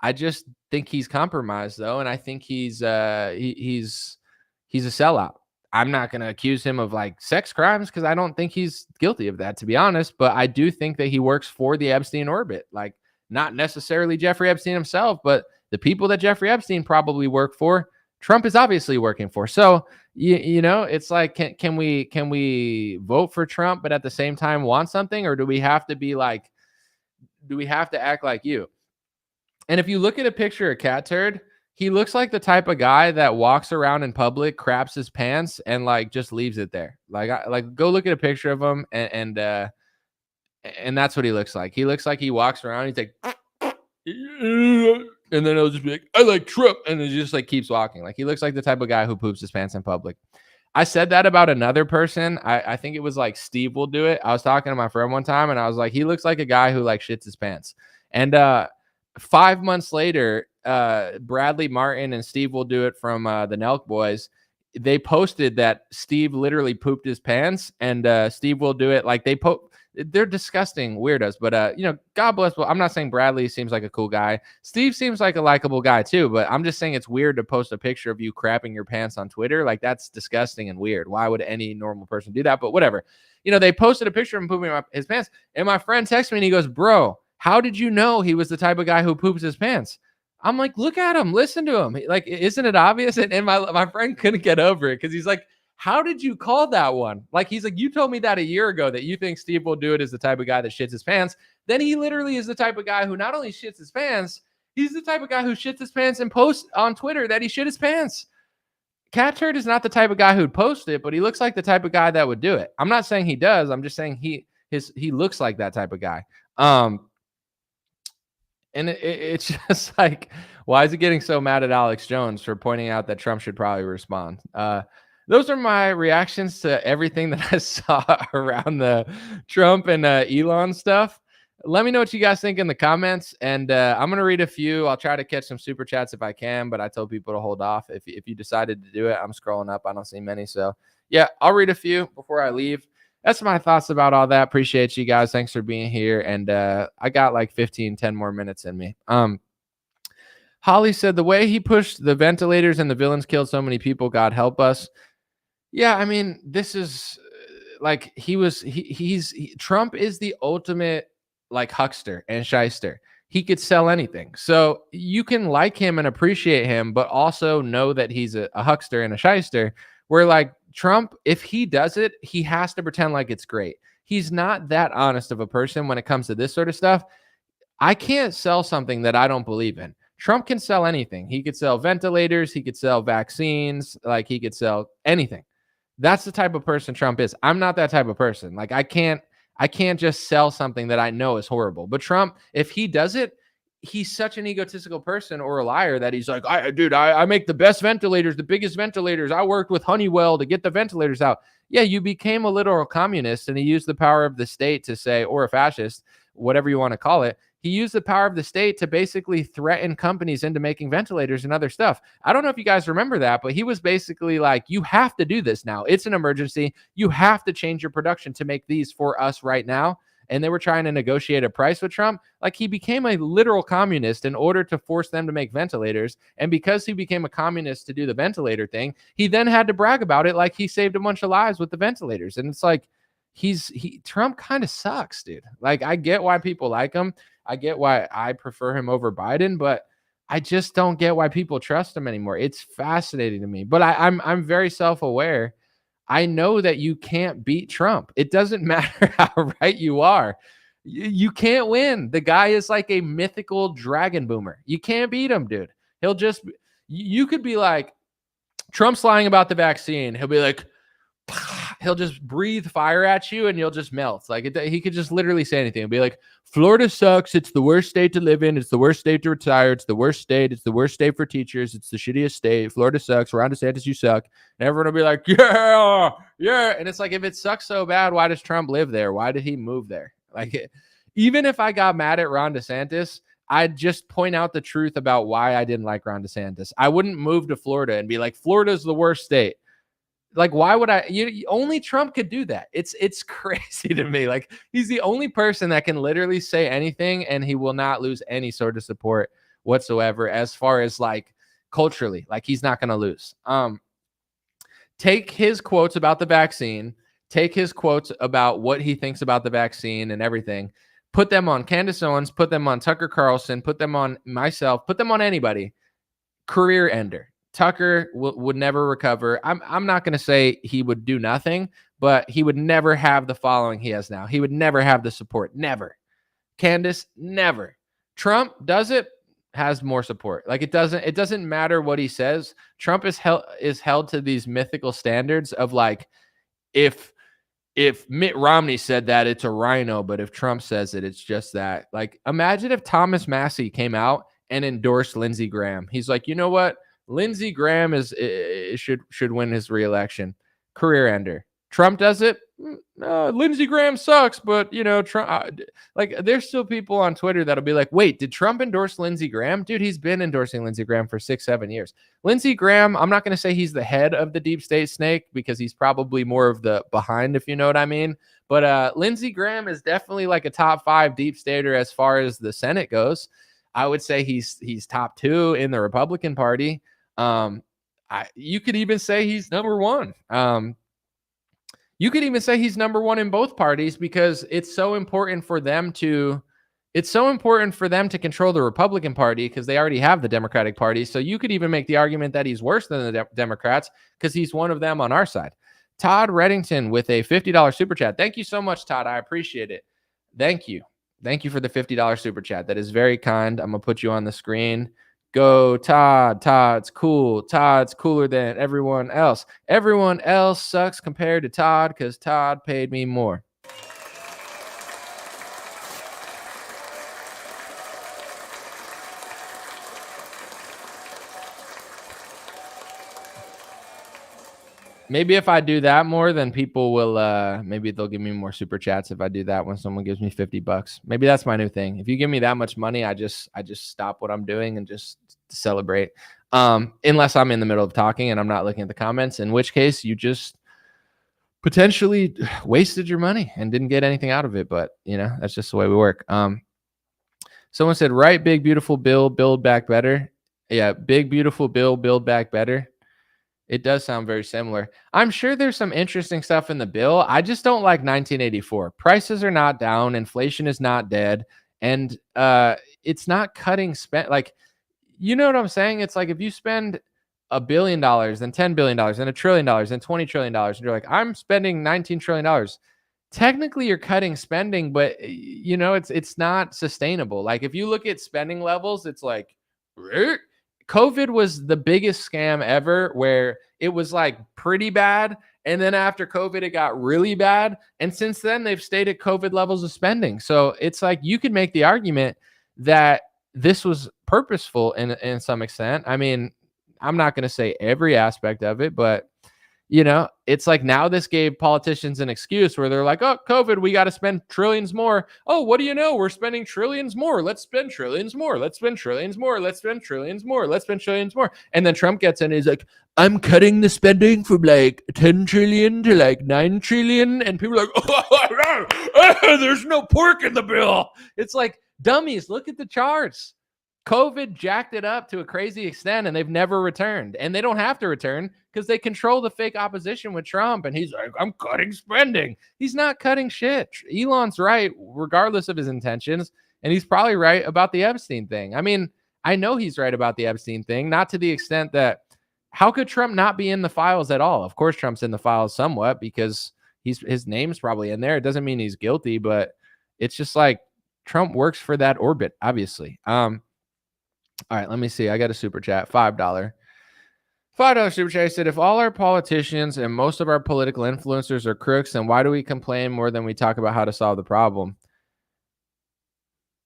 Speaker 1: I just think he's compromised though, and I think he's a sellout. I'm not going to accuse him of like sex crimes because I don't think he's guilty of that, to be honest. But I do think that he works for the Epstein orbit, like not necessarily Jeffrey Epstein himself, but the people that Jeffrey Epstein probably work for, Trump is obviously working for. So it's like, can we vote for Trump, but at the same time want something, or do we have to act like you? And if you look at a picture of Cat Turd, he looks like the type of guy that walks around in public, craps his pants, and like just leaves it there. Like go look at a picture of him, and that's what he looks like. He looks like he walks around. He's like, and then he'll just be like, I like Trump, and he just like keeps walking. Like he looks like the type of guy who poops his pants in public. I said that about another person. I think it was like Steve will do it. I was talking to my friend one time, and I was like, he looks like a guy who like shits his pants. And 5 months later, Bradley Martin and Steve will do it from the Nelk Boys. They posted that Steve literally pooped his pants, and Steve will do it. Like they're disgusting weirdos, but God bless. I'm not saying Bradley seems like a cool guy. Steve seems like a likable guy too, but I'm just saying it's weird to post a picture of you crapping your pants on Twitter. Like that's disgusting and weird. Why would any normal person do that? But whatever. They posted a picture of him pooping his pants, and my friend texted me and he goes, bro, how did you know he was the type of guy who poops his pants? I'm like, look at him, listen to him. Like, isn't it obvious? And my friend couldn't get over it because he's like, how did you call that one? Like, he's like, you told me that a year ago that you think Steve will do it is the type of guy that shits his pants. Then he literally is the type of guy who not only shits his pants, he's the type of guy who shits his pants and posts on Twitter that he shit his pants. Cat Turd is not the type of guy who'd post it, but he looks like the type of guy that would do it. I'm not saying he does. I'm just saying he looks like that type of guy. And it's just like, why is he getting so mad at Alex Jones for pointing out that Trump should probably respond? Those are my reactions to everything that I saw around the Trump and Elon stuff. Let me know what you guys think in the comments. And I'm going to read a few. I'll try to catch some super chats if I can, but I told people to hold off. If you decided to do it, I'm scrolling up. I don't see many. So yeah, I'll read a few before I leave. That's my thoughts about all that. Appreciate you guys. Thanks for being here. And I got like 10 more minutes in me. Holly said the way he pushed the ventilators and the villains killed so many people. God help us. Yeah, I mean, this is like Trump is the ultimate like huckster and shyster. He could sell anything. So you can like him and appreciate him, but also know that he's a huckster and a shyster. Where like Trump, if he does it, he has to pretend like it's great. He's not that honest of a person when it comes to this sort of stuff. I can't sell something that I don't believe in. Trump can sell anything. He could sell ventilators. He could sell vaccines. Like he could sell anything. That's the type of person Trump is. I'm not that type of person. Like I can't I can't just sell something that I know is horrible. But Trump, if he does it, he's such an egotistical person or a liar that he's like, I make the best ventilators, the biggest ventilators. I worked with Honeywell to get the ventilators out. Yeah, you became a literal communist, and he used the power of the state to say, or a fascist, whatever you want to call it. He used the power of the state to basically threaten companies into making ventilators and other stuff. I don't know if you guys remember that, but he was basically like, you have to do this now. It's an emergency. You have to change your production to make these for us right now. And they were trying to negotiate a price with Trump. Like, he became a literal communist in order to force them to make ventilators. And because he became a communist to do the ventilator thing, he then had to brag about it like he saved a bunch of lives with the ventilators. And it's like, Trump kind of sucks, dude. Like, I get why people like him. I get why I prefer him over Biden, but I just don't get why people trust him anymore. It's fascinating to me. But I'm very self-aware. I know that you can't beat Trump. It doesn't matter how right you are. You can't win. The guy is like a mythical dragon boomer. You can't beat him, dude. He'll just, you could be like, Trump's lying about the vaccine. He'll be like, he'll just breathe fire at you and you'll just melt. Like, he could just literally say anything. He'll be like, Florida sucks. It's the worst state to live in. It's the worst state to retire. It's the worst state. It's the worst state for teachers. It's the shittiest state. Florida sucks. Ron DeSantis, you suck. And everyone will be like, yeah, yeah. And it's like, if it sucks so bad, why does Trump live there? Why did he move there? Like, even if I got mad at Ron DeSantis, I'd just point out the truth about why I didn't like Ron DeSantis. I wouldn't move to Florida and be like, Florida's the worst state. Like, why would I? Only Trump could do that. It's crazy to me. Like, he's the only person that can literally say anything and he will not lose any sort of support whatsoever as far as like culturally. Like, he's not going to lose. Take his quotes about the vaccine, take his quotes about what he thinks about the vaccine and everything, put them on Candace Owens, put them on Tucker Carlson, put them on myself, put them on anybody. Career ender. Tucker would never recover. I'm not going to say he would do nothing, but he would never have the following he has now. He would never have the support. Never. Candace, never. Trump does it, has more support. Like, it doesn't matter what he says. Trump is held to these mythical standards of like, if Mitt Romney said that, it's a rhino, but if Trump says it, it's just that. Like, imagine if Thomas Massey came out and endorsed Lindsey Graham. He's like, you know what? Lindsey Graham should win his reelection. Career ender. Trump does it. Lindsey Graham sucks, but Trump. Like, there's still people on Twitter that'll be like, "Wait, did Trump endorse Lindsey Graham?" Dude, he's been endorsing Lindsey Graham for 6-7 years. Lindsey Graham, I'm not going to say he's the head of the deep state snake because he's probably more of the behind, if you know what I mean. But Lindsey Graham is definitely like a top 5 deep stater as far as the Senate goes. I would say he's top 2 in the Republican Party. You could even say he's number 1. You could even say he's number 1 in both parties because it's so important for them to control the Republican Party because they already have the Democratic Party. So you could even make the argument that he's worse than the Democrats because he's one of them on our side. Todd Reddington with a $50 super chat. Thank you so much, Todd. I appreciate it. Thank you. Thank you for the $50 super chat. That is very kind. I'm going to put you on the screen. Go, Todd. Todd's cool. Todd's cooler than everyone else. Everyone else sucks compared to Todd because Todd paid me more. Maybe if I do that more, then people will, maybe they'll give me more super chats if I do that when someone gives me $50. Maybe that's my new thing. If you give me that much money, I just stop what I'm doing and just celebrate. Unless I'm in the middle of talking and I'm not looking at the comments, in which case you just potentially wasted your money and didn't get anything out of it. But, that's just the way we work. Someone said, right, big, beautiful bill, build back better. Yeah, big, beautiful bill, build back better. It does sound very similar. I'm sure there's some interesting stuff in the bill. I just don't like 1984. Prices are not down. Inflation is not dead. And it's not cutting spend. Like, you know what I'm saying? It's like if you spend $1 billion and $10 billion and $1 trillion and $20 trillion, and you're like, I'm spending $19 trillion. Technically, you're cutting spending, but it's not sustainable. Like, if you look at spending levels, it's like, COVID was the biggest scam ever, where it was like pretty bad. And then after COVID, it got really bad. And since then, they've stayed at COVID levels of spending. So it's like you could make the argument that this was purposeful in some extent. I mean, I'm not going to say every aspect of it, but it's like now this gave politicians an excuse where they're like, oh, COVID, we got to spend trillions more. Oh, what do you know? We're spending trillions more. Let's spend trillions more. Let's spend trillions more. Let's spend trillions more. Let's spend trillions more. And then Trump gets in and he's like, I'm cutting the spending from like 10 trillion to like 9 trillion. And people are like, oh, there's no pork in the bill. It's like, dummies, look at the charts. COVID jacked it up to a crazy extent, and they've never returned. And they don't have to return because they control the fake opposition with Trump. And he's like, I'm cutting spending. He's not cutting shit. Elon's right, regardless of his intentions. And he's probably right about the Epstein thing. I mean, I know he's right about the Epstein thing, not to the extent that how could Trump not be in the files at all? Of course, Trump's in the files somewhat because his name's probably in there. It doesn't mean he's guilty, but it's just like Trump works for that orbit, obviously. All right, let me see. I got a super chat, $5. $5 super chat. I said, if all our politicians and most of our political influencers are crooks, then why do we complain more than we talk about how to solve the problem?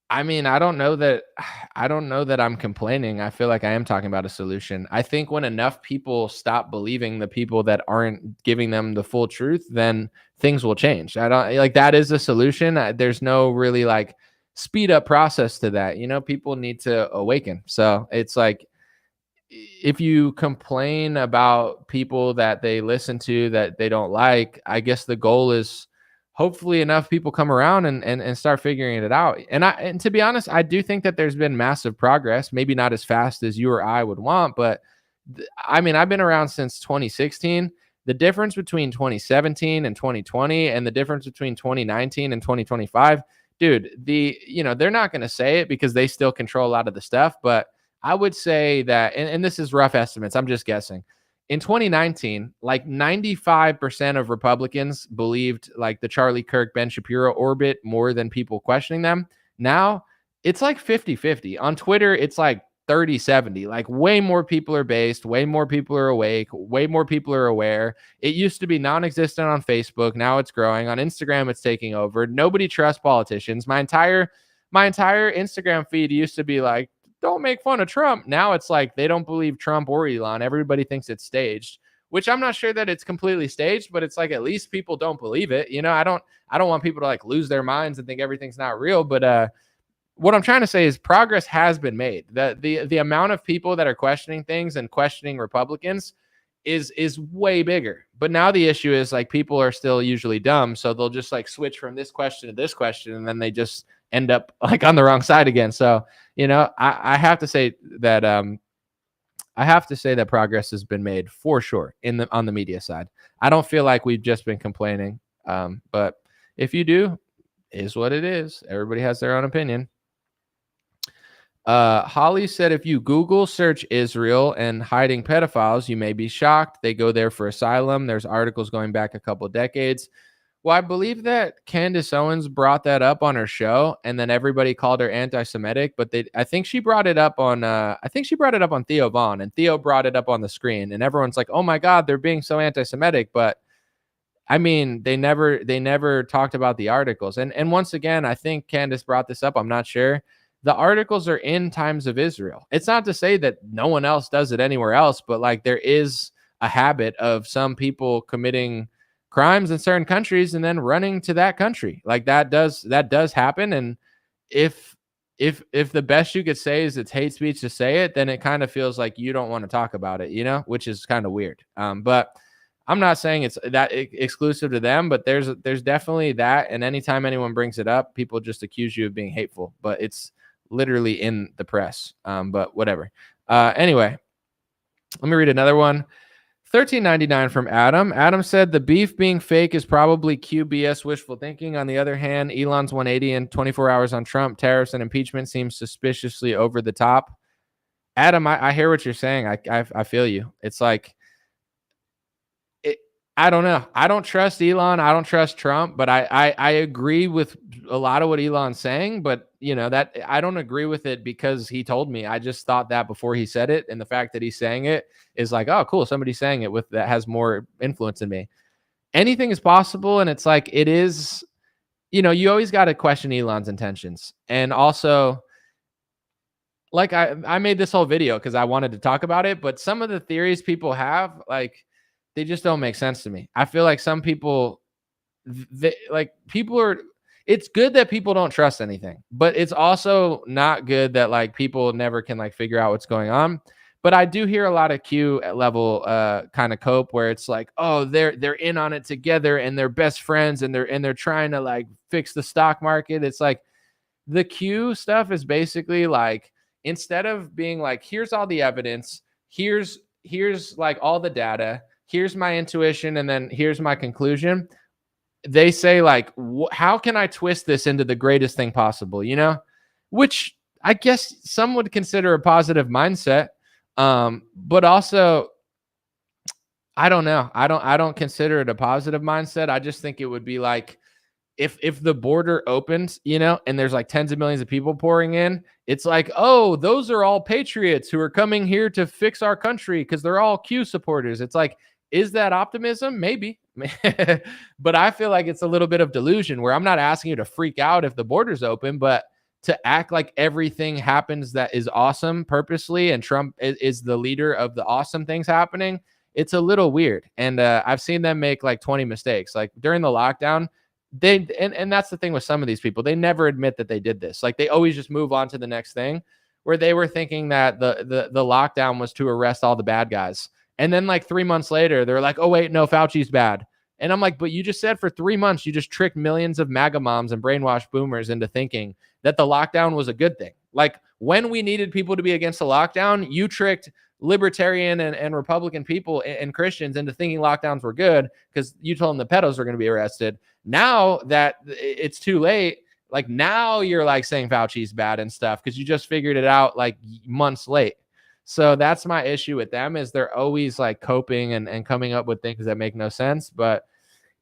Speaker 1: I mean, I don't know that I'm complaining. I feel like I am talking about a solution. I think when enough people stop believing the people that aren't giving them the full truth, then things will change. I don't like that is a solution. There's no really like speed up process to that. People need to awaken. So it's like, if you complain about people that they listen to that they don't like, I guess the goal is hopefully enough people come around and start figuring it out. And to be honest, I do think that there's been massive progress, maybe not as fast as you or I would want, but I mean, I've been around since 2016. The difference between 2017 and 2020 and the difference between 2019 and 2025, dude, they're not going to say it because they still control a lot of the stuff, but I would say that, and this is rough estimates, I'm just guessing. In 2019, like 95% of Republicans believed like the Charlie Kirk, Ben Shapiro orbit more than people questioning them. Now it's like 50-50. On Twitter, it's like 30-70. Like way more people are based, way more people are awake, way more people are aware. It used to be non-existent on Facebook. Now it's growing. On Instagram, it's taking over. Nobody trusts politicians. My entire Instagram feed used to be like, don't make fun of Trump. Now it's like they don't believe Trump or Elon. Everybody thinks it's staged, which I'm not sure that it's completely staged, but it's like at least people don't believe it. I don't want people to like lose their minds and think everything's not real. But what I'm trying to say is progress has been made. The amount of people that are questioning things and questioning Republicans is way bigger. But now the issue is like people are still usually dumb, so they'll just like switch from this question to this question, and then they just end up like on the wrong side again. So I have to say that progress has been made for sure on the media side. I don't feel like we've just been complaining, but if you do, is what it is. Everybody has their own opinion. Holly said, if you Google search Israel and hiding pedophiles, you may be shocked. They go there for asylum. There's articles going back a couple decades. Well, I believe that Candace Owens brought that up on her show, and then everybody called her anti-Semitic. But I think she brought it up on Theo Vaughn, and Theo brought it up on the screen, and everyone's like, "Oh my God, they're being so anti-Semitic." But I mean, they never talked about the articles. And once again, I think Candace brought this up. I'm not sure. The articles are in Times of Israel. It's not to say that no one else does it anywhere else, but like there is a habit of some people committing crimes in certain countries and then running to that country. Like that does happen. And if the best you could say is it's hate speech to say it, then it kind of feels like you don't want to talk about it, which is kind of weird. But I'm not saying it's that exclusive to them, but there's definitely that. And anytime anyone brings it up, people just accuse you of being hateful, but it's literally in the press. But whatever. Anyway, let me read another one. $13.99 from Adam. Adam said the beef being fake is probably QBS wishful thinking. On the other hand, Elon's 180 in 24 hours on Trump, tariffs, and impeachment seems suspiciously over the top. Adam, I hear what you're saying. I feel you. It's like I don't know. I don't trust Elon. I don't trust Trump, but I agree with a lot of what Elon's saying, but that I don't agree with it because he told me. I just thought that before he said it, and the fact that he's saying it is like, oh, cool, somebody's saying it with that has more influence than me. Anything is possible, and it's like it is. You always got to question Elon's intentions, and also like I made this whole video because I wanted to talk about it, but some of the theories people have, like, they just don't make sense to me. I feel like some people, people are. It's good that people don't trust anything, but it's also not good that like people never can like figure out what's going on. But I do hear a lot of Q level kind of cope where it's like, oh, they're in on it together and they're best friends and they're trying to like fix the stock market. It's like the Q stuff is basically like, instead of being like, here's all the evidence, here's like all the data, here's my intuition, and then here's my conclusion. They say like, how can I twist this into the greatest thing possible? Which I guess some would consider a positive mindset. But also, I don't know. I don't consider it a positive mindset. I just think it would be like, if the border opens, and there's like tens of millions of people pouring in, it's like, oh, those are all patriots who are coming here to fix our country because they're all Q supporters. It's like, is that optimism? Maybe. But I feel like it's a little bit of delusion where I'm not asking you to freak out if the border's open, but to act like everything happens that is awesome purposely and Trump is the leader of the awesome things happening. It's a little weird. And I've seen them make like 20 mistakes. Like during the lockdown, and that's the thing with some of these people, they never admit that they did this. Like they always just move on to the next thing, where they were thinking that the lockdown was to arrest all the bad guys, and then like 3 months later they're like, oh wait, no, Fauci's bad. And I'm like, but you just said for 3 months you just tricked millions of MAGA moms and brainwashed boomers into thinking that the lockdown was a good thing. Like when we needed people to be against the lockdown, you tricked libertarian and Republican people and Christians into thinking lockdowns were good because you told them the pedos were going to be arrested. Now that it's too late, like now you're like saying Fauci's bad and stuff because you just figured it out like months late. So that's my issue with them, is they're always like coping and coming up with things that make no sense. But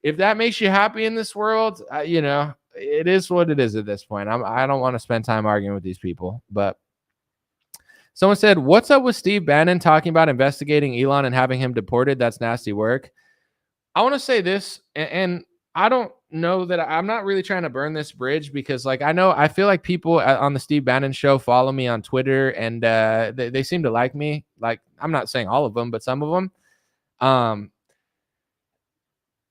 Speaker 1: if that makes you happy in this world, it is what it is at this point. I don't want to spend time arguing with these people. But someone said, what's up with Steve Bannon talking about investigating Elon and having him deported? That's nasty work. I want to say this, and I don't know that I'm not really trying to burn this bridge because like I feel like people on the Steve Bannon show follow me on Twitter and they seem to like me. Like I'm not saying all of them, but some of them.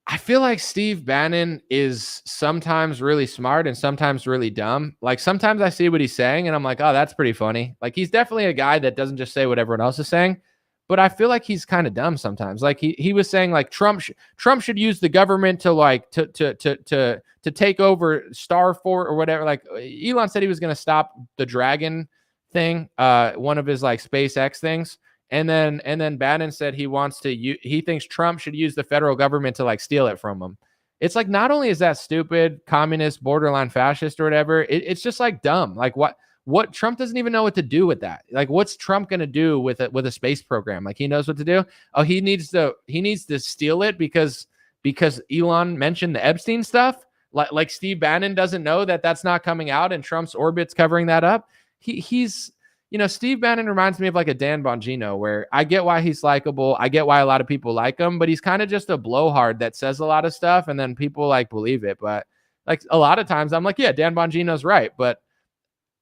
Speaker 1: I feel like Steve Bannon is sometimes really smart and sometimes really dumb. Like sometimes I see what he's saying and I'm like, oh, that's pretty funny. Like he's definitely a guy that doesn't just say what everyone else is saying. But I feel like he's kind of dumb sometimes. Like he was saying like Trump should use the government to like to take over Star Fort or whatever. Like Elon said he was going to stop the Dragon thing, one of his like SpaceX things. And then Bannon said he thinks Trump should use the federal government to like steal it from him. It's like, not only is that stupid, communist, borderline fascist or whatever, it's just like dumb. Like what Trump doesn't even know what to do with that. Like what's Trump going to do with a space program? Like he knows what to do. Oh, he needs to steal it because Elon mentioned the Epstein stuff. Like Steve Bannon doesn't know that that's not coming out and Trump's orbit's covering that up. He's Steve Bannon reminds me of like a Dan Bongino, where I get why he's likable. I get why a lot of people like him, but he's kind of just a blowhard that says a lot of stuff and then people like believe it. But like a lot of times I'm like, yeah, Dan Bongino's right. But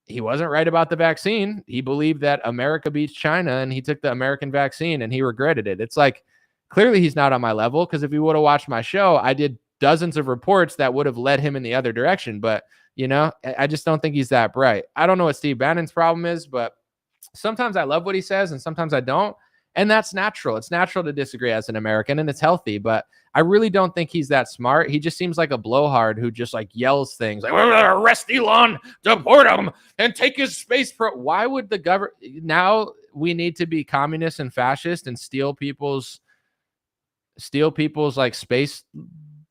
Speaker 1: he wasn't right about the vaccine. He believed that America beats China and he took the American vaccine and he regretted it. It's like, clearly he's not on my level, because if he would have watched my show, I did dozens of reports that would have led him in the other direction. But, I just don't think he's that bright. I don't know what Steve Bannon's problem is, but sometimes I love what he says and sometimes I don't. And that's natural. It's natural to disagree as an American and it's healthy, but I really don't think he's that smart. He just seems like a blowhard who just like yells things like, we're going to arrest Elon, deport him, and take his space. Why would the government now? We need to be communist and fascist and steal people's like space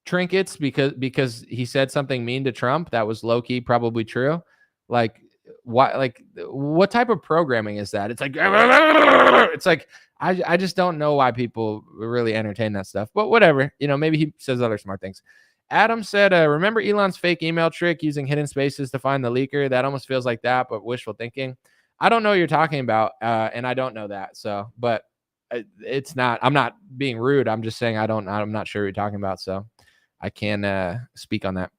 Speaker 1: trinkets because he said something mean to Trump that was low-key probably true. Like, why, like, what type of programming is that? It's like, it's like, I just don't know why people really entertain that stuff, but whatever, maybe he says other smart things. Adam said, remember Elon's fake email trick using hidden spaces to find the leaker? That almost feels like that, but wishful thinking. I don't know what you're talking about, and I don't know that. So, but it's not. I'm not being rude. I'm just saying I'm not sure what you're talking about. So, I can speak on that.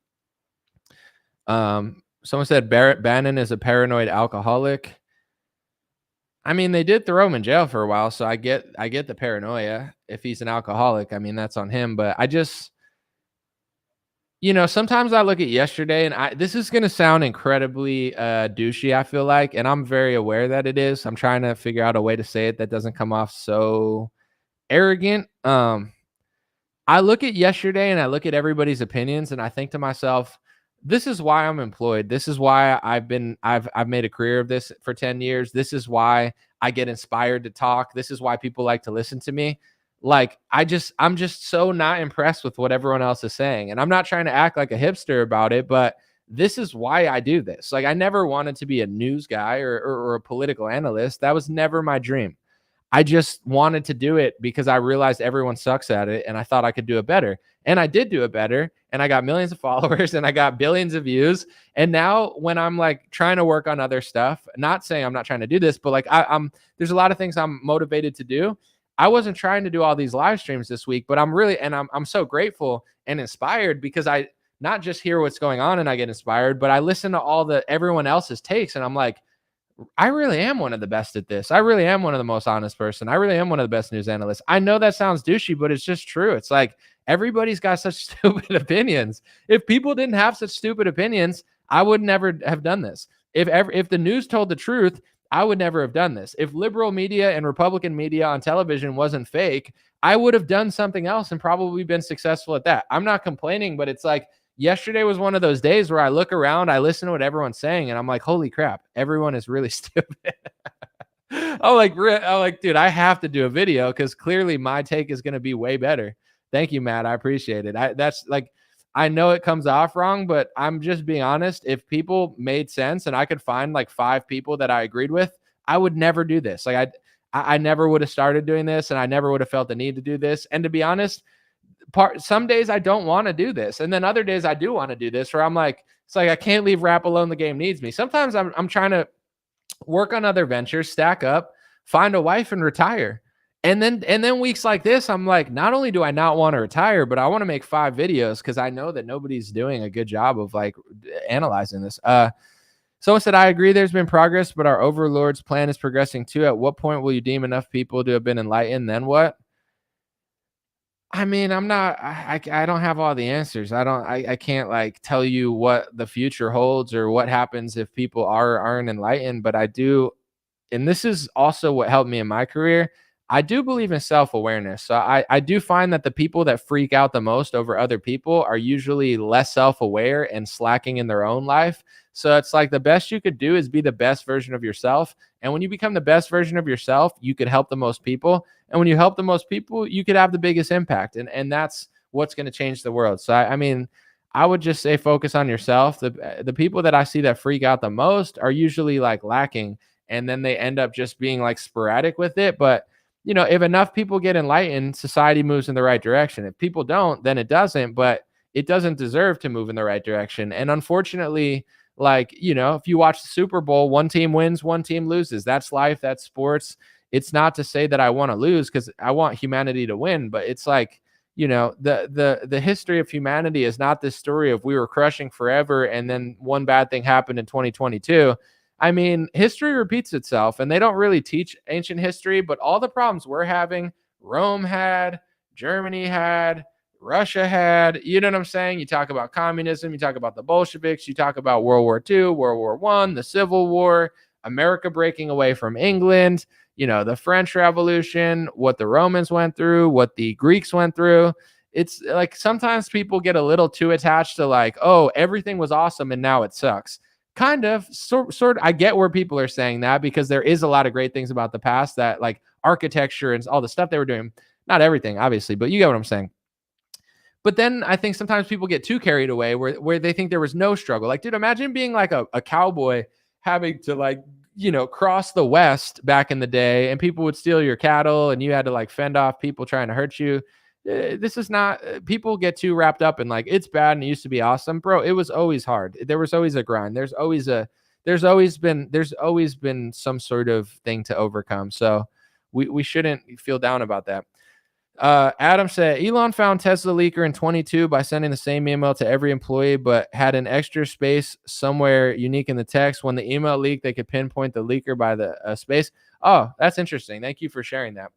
Speaker 1: Someone said Barrett Bannon is a paranoid alcoholic. I mean, they did throw him in jail for a while, so I get the paranoia. If he's an alcoholic, I mean, that's on him. But I just, sometimes I look at yesterday, and this is gonna sound incredibly douchey, I feel like, and I'm very aware that it is. I'm trying to figure out a way to say it that doesn't come off so arrogant. I look at yesterday and I look at everybody's opinions, and I think to myself, this is why I'm employed. This is why I've made a career of this for 10 years. This is why I get inspired to talk. This is why people like to listen to me. Like, I'm just so not impressed with what everyone else is saying. And I'm not trying to act like a hipster about it, but this is why I do this. Like, I never wanted to be a news guy or a political analyst. That was never my dream. I just wanted to do it because I realized everyone sucks at it, and I thought I could do it better. And I did do it better, and I got millions of followers, and I got billions of views. And now when I'm like trying to work on other stuff, not saying I'm not trying to do this, but like I'm there's a lot of things I'm motivated to do. I wasn't trying to do all these live streams this week, but I'm so grateful and inspired because I not just hear what's going on and I get inspired, but I listen to everyone else's takes, and I'm like, I really am one of the best at this. I really am one of the most honest person. I really am one of the best news analysts. I know that sounds douchey, but it's just true. It's like everybody's got such stupid opinions. If people didn't have such stupid opinions, I would never have done this. If the news told the truth, I would never have done this. If liberal media and Republican media on television wasn't fake, I would have done something else and probably been successful at that. I'm not complaining, but it's like, yesterday was one of those days where I look around, I listen to what everyone's saying, and I'm like, holy crap, everyone is really stupid. I'm like, dude, I have to do a video because clearly my take is going to be way better. Thank you, Matt. I appreciate it. I know it comes off wrong, but I'm just being honest. If people made sense and I could find like 5 people that I agreed with, I would never do this. Like I never would have started doing this, and I never would have felt the need to do this. And to be honest, some days I don't want to do this, and then other days I do want to do this, where I'm like, it's like I can't leave rap alone. The game needs me. Sometimes I'm trying to work on other ventures, stack up, find a wife, and retire. And then weeks like this, I'm like, not only do I not want to retire, but I want to make 5 videos because I know that nobody's doing a good job of like analyzing this. Someone said, I agree there's been progress, but our overlord's plan is progressing too. At what point will you deem enough people to have been enlightened? Then what? I mean, I don't have all the answers. I can't like tell you what the future holds or what happens if people aren't enlightened, but I do. And this is also what helped me in my career. I do believe in self-awareness. So I do find that the people that freak out the most over other people are usually less self-aware and slacking in their own life. So it's like the best you could do is be the best version of yourself. And when you become the best version of yourself, you could help the most people. And when you help the most people, you could have the biggest impact. And that's what's going to change the world. So I mean, I would just say focus on yourself. The people that I see that freak out the most are usually like lacking. And then they end up just being like sporadic with it. But if enough people get enlightened, society moves in the right direction. If people don't, then it doesn't, but it doesn't deserve to move in the right direction. And unfortunately, like, if you watch the Super Bowl, one team wins, one team loses. That's life. That's sports. It's not to say that I want to lose because I want humanity to win, but it's like, the history of humanity is not this story of we were crushing forever and then one bad thing happened in 2022. I mean, history repeats itself, and they don't really teach ancient history, but all the problems we're having, Rome had, Germany had, Russia had, you know what I'm saying? You talk about communism, you talk about the Bolsheviks, you talk about World War II, World War I, the Civil War, America breaking away from England, the French Revolution, what the Romans went through, what the Greeks went through. It's like sometimes people get a little too attached to like, oh, everything was awesome and now it sucks. Kind of, sort of. I get where people are saying that because there is a lot of great things about the past, that like architecture and all the stuff they were doing. Not everything, obviously, but you get what I'm saying. But then I think sometimes people get too carried away where they think there was no struggle. Like, dude, imagine being like a cowboy having to like, cross the West back in the day, and people would steal your cattle and you had to like fend off people trying to hurt you. This is not, people get too wrapped up in like, it's bad and it used to be awesome. Bro, it was always hard. There was always a grind. There's always been some sort of thing to overcome. So we shouldn't feel down about that. Adam said Elon found Tesla leaker in 22 by sending the same email to every employee, but had an extra space somewhere unique in the text. When the email leaked, they could pinpoint the leaker by the space. Oh, that's interesting. Thank you for sharing that.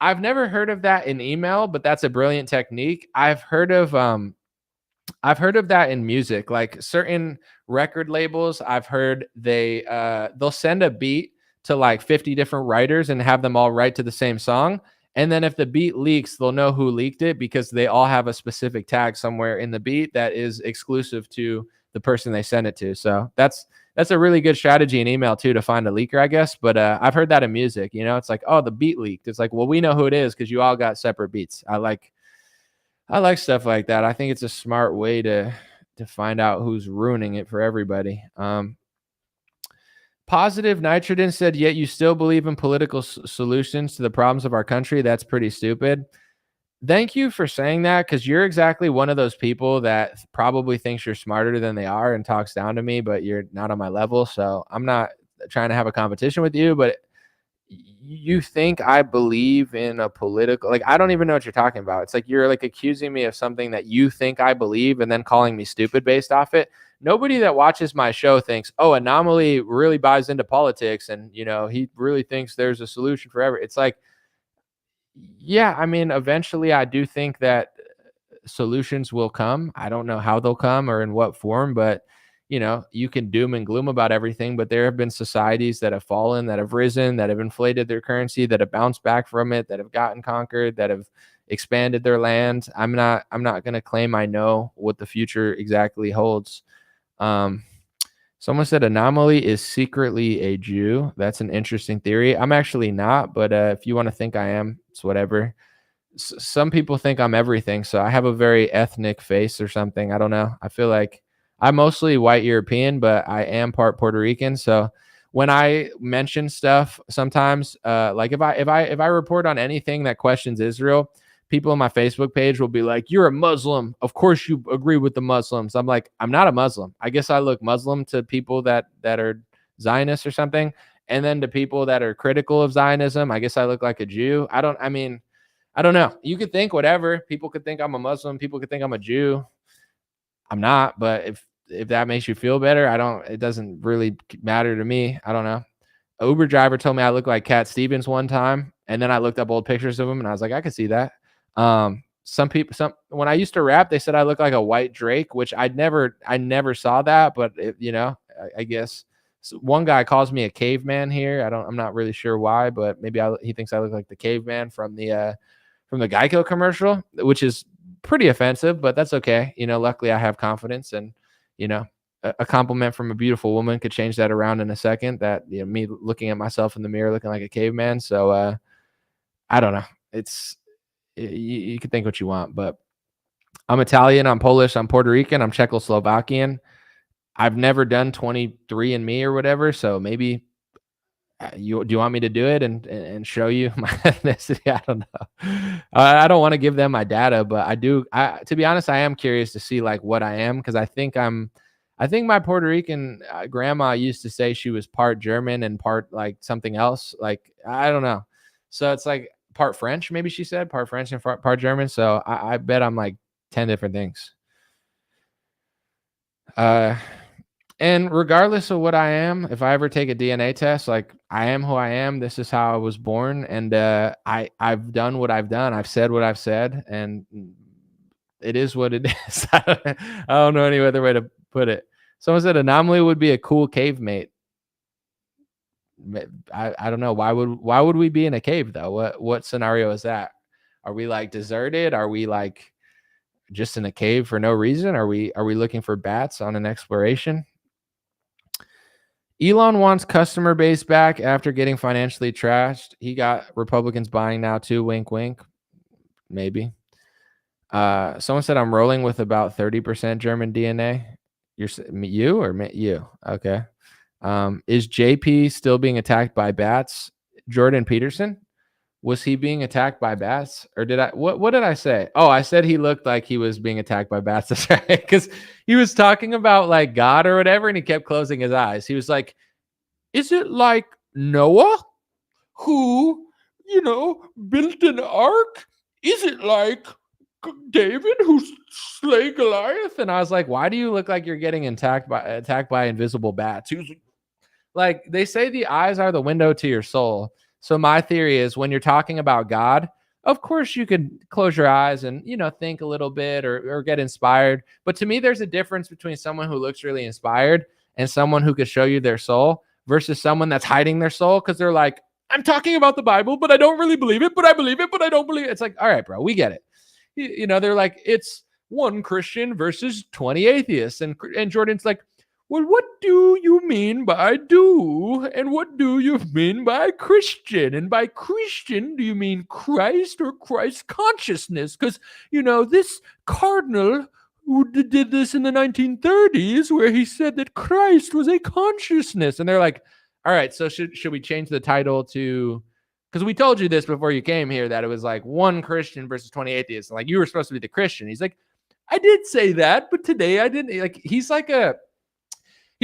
Speaker 1: I've never heard of that in email, but that's a brilliant technique. I've heard of that in music, like certain record labels. I've heard they'll send a beat to like 50 different writers and have them all write to the same song. And then if the beat leaks, they'll know who leaked it because they all have a specific tag somewhere in the beat that is exclusive to the person they send it to. So that's a really good strategy in email too, to find a leaker, I guess. But I've heard that in music. It's like, oh, the beat leaked. It's like, well, we know who it is because you all got separate beats. I like stuff like that. I think it's a smart way to find out who's ruining it for everybody. Positive Nitrogen said, yet you still believe in political solutions to the problems of our country. That's pretty stupid. Thank you for saying that, because you're exactly one of those people that probably thinks you're smarter than they are and talks down to me, but you're not on my level. So I'm not trying to have a competition with you, but you think I believe in a political, like, I don't even know what you're talking about. It's like you're like accusing me of something that you think I believe and then calling me stupid based off it. Nobody that watches my show thinks, oh, Anomaly really buys into politics and he really thinks there's a solution for everything. It's like, yeah, I mean, eventually I do think that solutions will come. I don't know how they'll come or in what form, but you can doom and gloom about everything, but there have been societies that have fallen, that have risen, that have inflated their currency, that have bounced back from it, that have gotten conquered, that have expanded their land. I'm not going to claim I know what the future exactly holds. Someone said Anomaly is secretly a Jew. That's an interesting theory. I'm actually not, but if you want to think I am, it's whatever. Some people think I'm everything, so I have a very ethnic face or something. I don't know. I feel like I'm mostly white European, but I am part Puerto Rican. So when I mention stuff, sometimes, like if I report on anything that questions Israel, people on my Facebook page will be like, "You're a Muslim. Of course you agree with the Muslims." I'm like, I'm not a Muslim. I guess I look Muslim to people that are Zionists or something, and then to people that are critical of Zionism, I guess I look like a Jew. I don't know. You could think whatever. People could think I'm a Muslim. People could think I'm a Jew. I'm not, but if that makes you feel better, it doesn't really matter to me. I don't know. An Uber driver told me I look like Cat Stevens one time, and then I looked up old pictures of him and I was like, I could see that. Some people, when I used to rap, they said I look like a white Drake, which I never saw that, but I guess. So one guy calls me a caveman here. I'm not really sure why, but maybe he thinks I look like the caveman from the Geico commercial, which is pretty offensive, but that's okay. Luckily I have confidence, and a compliment from a beautiful woman could change that around in a second. That me looking at myself in the mirror looking like a caveman. So I don't know. You can think what you want, but I'm Italian, I'm Polish, I'm Puerto Rican, I'm Czechoslovakian. I've never done 23andMe or whatever, so maybe do you want me to do it and show you my ethnicity? I don't know. I don't want to give them my data, but I do. To be honest, I am curious to see like what I am, because I think my Puerto Rican grandma used to say she was part German and part like something else. Like, I don't know. So it's like part French, maybe she said part French and part German. So I bet I'm like 10 different things. And regardless of what I am, if I ever take a DNA test, like, I am who I am. This is how I was born. And I've done what I've done. I've said what I've said. And it is what it is. I don't know any other way to put it. Someone said Anomaly would be a cool cave mate. I don't know. Why would we be in a cave though? What scenario is that? Are we like deserted? Are we like just in a cave for no reason? Are we looking for bats on an exploration? Elon wants customer base back after getting financially trashed. He got Republicans buying now too. Wink, wink. Maybe. Someone said I'm rolling with about 30% German DNA. You or me? You? Okay. Is JP still being attacked by bats? Jordan Peterson? Was he being attacked by bats? Or did I what did I say? Oh, I said he looked like he was being attacked by bats. That's right. Because he was talking about like God or whatever, and he kept closing his eyes. He was like, is it like Noah who, built an ark? Is it like David who slay Goliath? And I was like, why do you look like you're getting attacked by invisible bats? He was like, they say the eyes are the window to your soul. So my theory is when you're talking about God, of course you could close your eyes and, think a little bit or get inspired. But to me, there's a difference between someone who looks really inspired and someone who could show you their soul versus someone that's hiding their soul because they're like, I'm talking about the Bible, but I don't really believe it, but I believe it, but I don't believe it. It's like, all right, bro, we get it. They're like, it's one Christian versus 20 atheists. And Jordan's like, well, what do you mean by do? And what do you mean by Christian? And by Christian, do you mean Christ or Christ consciousness? Because, this cardinal who did this in the 1930s where he said that Christ was a consciousness. And they're like, all right, so should we change the title to, because we told you this before you came here, that it was like one Christian versus 20 atheists. And like, you were supposed to be the Christian. He's like, I did say that, but today I didn't. Like, he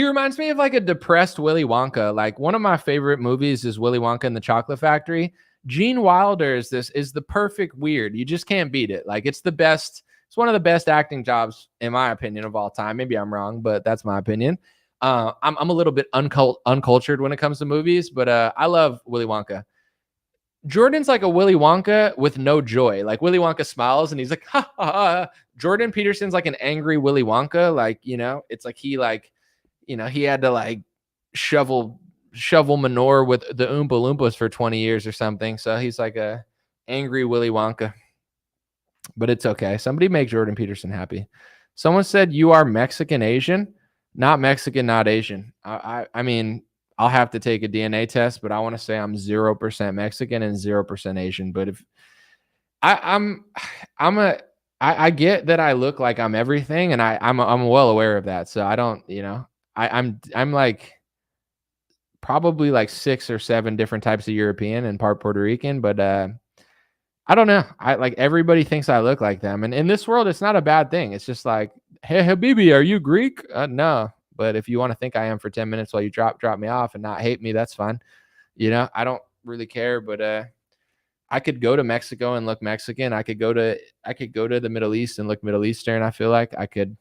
Speaker 1: reminds me of like a depressed Willy Wonka. Like one of my favorite movies is Willy Wonka and the Chocolate Factory. Gene Wilder is the perfect weird. You just can't beat it. Like it's the best. It's one of the best acting jobs in my opinion of all time. Maybe I'm wrong, but that's my opinion. I'm a little bit uncultured when it comes to movies, but I love Willy Wonka. Jordan's like a Willy Wonka with no joy. Like Willy Wonka smiles and he's like, ha ha ha. Jordan Peterson's like an angry Willy Wonka. Like, it's like he had to like shovel manure with the Oompa Loompas for 20 years or something. So he's like a angry Willy Wonka. But it's okay. Somebody make Jordan Peterson happy. Someone said you are Mexican Asian, not Mexican, not Asian. I mean, I'll have to take a DNA test, but I want to say I'm 0% Mexican and 0% Asian. But if I get that I look like I'm everything, and I'm well aware of that. So I don't, I'm like probably like 6 or 7 different types of European and part Puerto Rican, but I don't know. I like everybody thinks I look like them, and in this world, it's not a bad thing. It's just like, hey, Habibi, are you Greek? No, but if you want to think I am for 10 minutes while you drop me off and not hate me, that's fine. I don't really care, but I could go to Mexico and look Mexican. I could go to the Middle East and look Middle Eastern. I feel like I could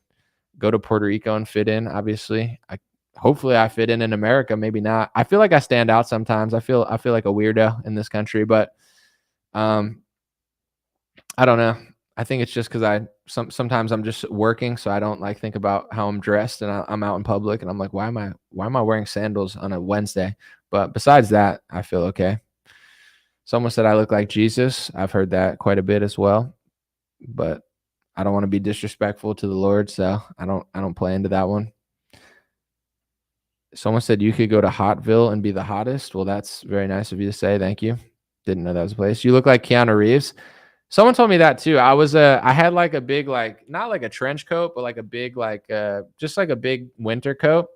Speaker 1: go to Puerto Rico and fit in. Obviously, hopefully I fit in America. Maybe not. I feel like I stand out sometimes. I feel like a weirdo in this country, but I don't know. I think it's just because sometimes I'm just working, so I don't like think about how I'm dressed, and I'm out in public, and I'm like, why am I wearing sandals on a Wednesday? But besides that, I feel okay. Someone said I look like Jesus. I've heard that quite a bit as well, but I don't want to be disrespectful to the Lord, so I don't play into that one. Someone said you could go to Hotville and be the hottest. Well, that's very nice of you to say. Thank you. Didn't know that was a place. You look like Keanu Reeves. Someone told me that too. I had like a big, like, not like a trench coat, but like a big, like just like a big winter coat.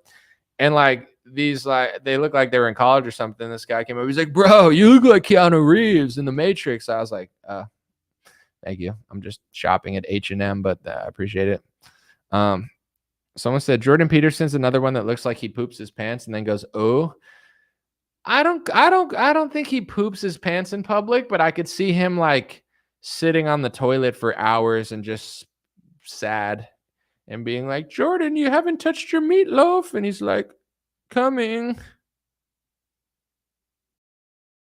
Speaker 1: And like these, like, they look like they were in college or something. This guy came up. He's like, bro, you look like Keanu Reeves in The Matrix. I was like, thank you. I'm just shopping at H&M, but I appreciate it. Someone said Jordan Peterson's another one that looks like he poops his pants and then goes, oh. I don't think he poops his pants in public, but I could see him like sitting on the toilet for hours and just sad and being like, Jordan, you haven't touched your meatloaf. And he's like, coming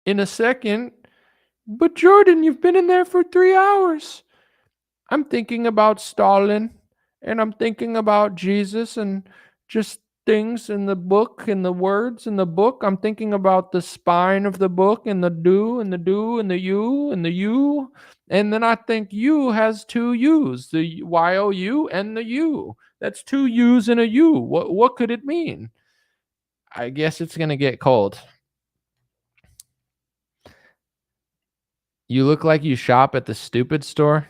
Speaker 1: in a second. But Jordan, you've been in there for 3 hours. I'm thinking about Stalin, and I'm thinking about Jesus and just things in the book and the words in the book. I'm thinking about the spine of the book and the do and the do and the you and the you. And then I think you has 2 U's, the Y-O-U and the U. That's 2 U's and a U. What could it mean? I guess it's going to get cold. You look like you shop at the stupid store.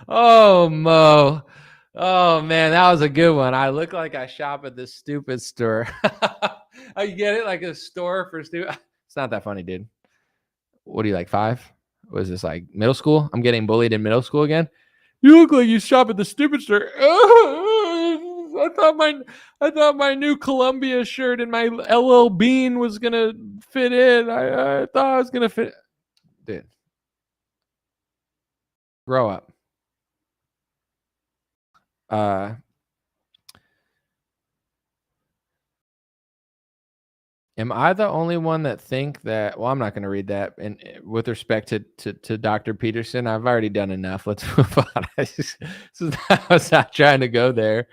Speaker 1: Oh, Mo. Oh man, that was a good one. I look like I shop at this stupid store. Oh, you get it? Like a store for stupid. It's not that funny, dude. What are you, like 5? Was this like middle school? I'm getting bullied in middle school again. You look like you shop at the stupid store. I thought my new Columbia shirt and my LL Bean was gonna fit in. I thought I was gonna fit. Dude, grow up. Uh, Am I the only one that think that? Well, I'm not going to read that. And with respect to Dr. Peterson, I've already done enough. Let's move on. I was not trying to go there.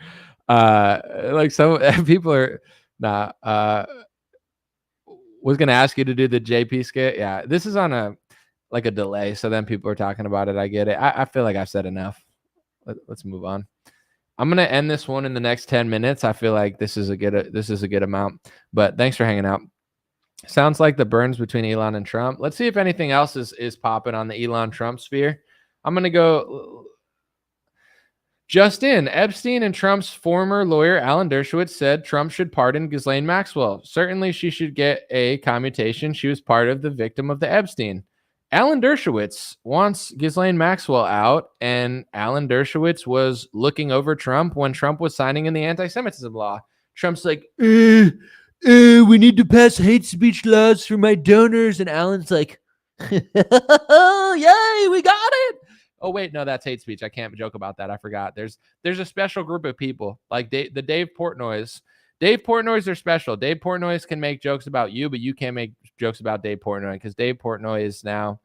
Speaker 1: Like some people are. Nah. Was going to ask you to do the JP skit. Yeah, this is on a delay, so then people are talking about it. I get it. I feel like I've said enough. Let's move on. I'm gonna end this one in the next 10 minutes. I feel like this is a good amount. But thanks for hanging out. Sounds like the burns between Elon and Trump. Let's see if anything else is popping on the Elon Trump sphere. I'm gonna go. Just in, Epstein and Trump's former lawyer Alan Dershowitz said Trump should pardon Ghislaine Maxwell. Certainly, she should get a commutation. She was part of the victim of the Epstein. Alan Dershowitz wants Ghislaine Maxwell out, and Alan Dershowitz was looking over Trump when Trump was signing in the anti-Semitism law. Trump's like, we need to pass hate speech laws for my donors, and Alan's like, yay, we got it. Oh wait, no, that's hate speech. I can't joke about that. I forgot. There's a special group of people like the Dave Portnoys. Dave Portnoys are special. Dave Portnoys can make jokes about you, but you can't make jokes about Dave Portnoy because Dave Portnoy is now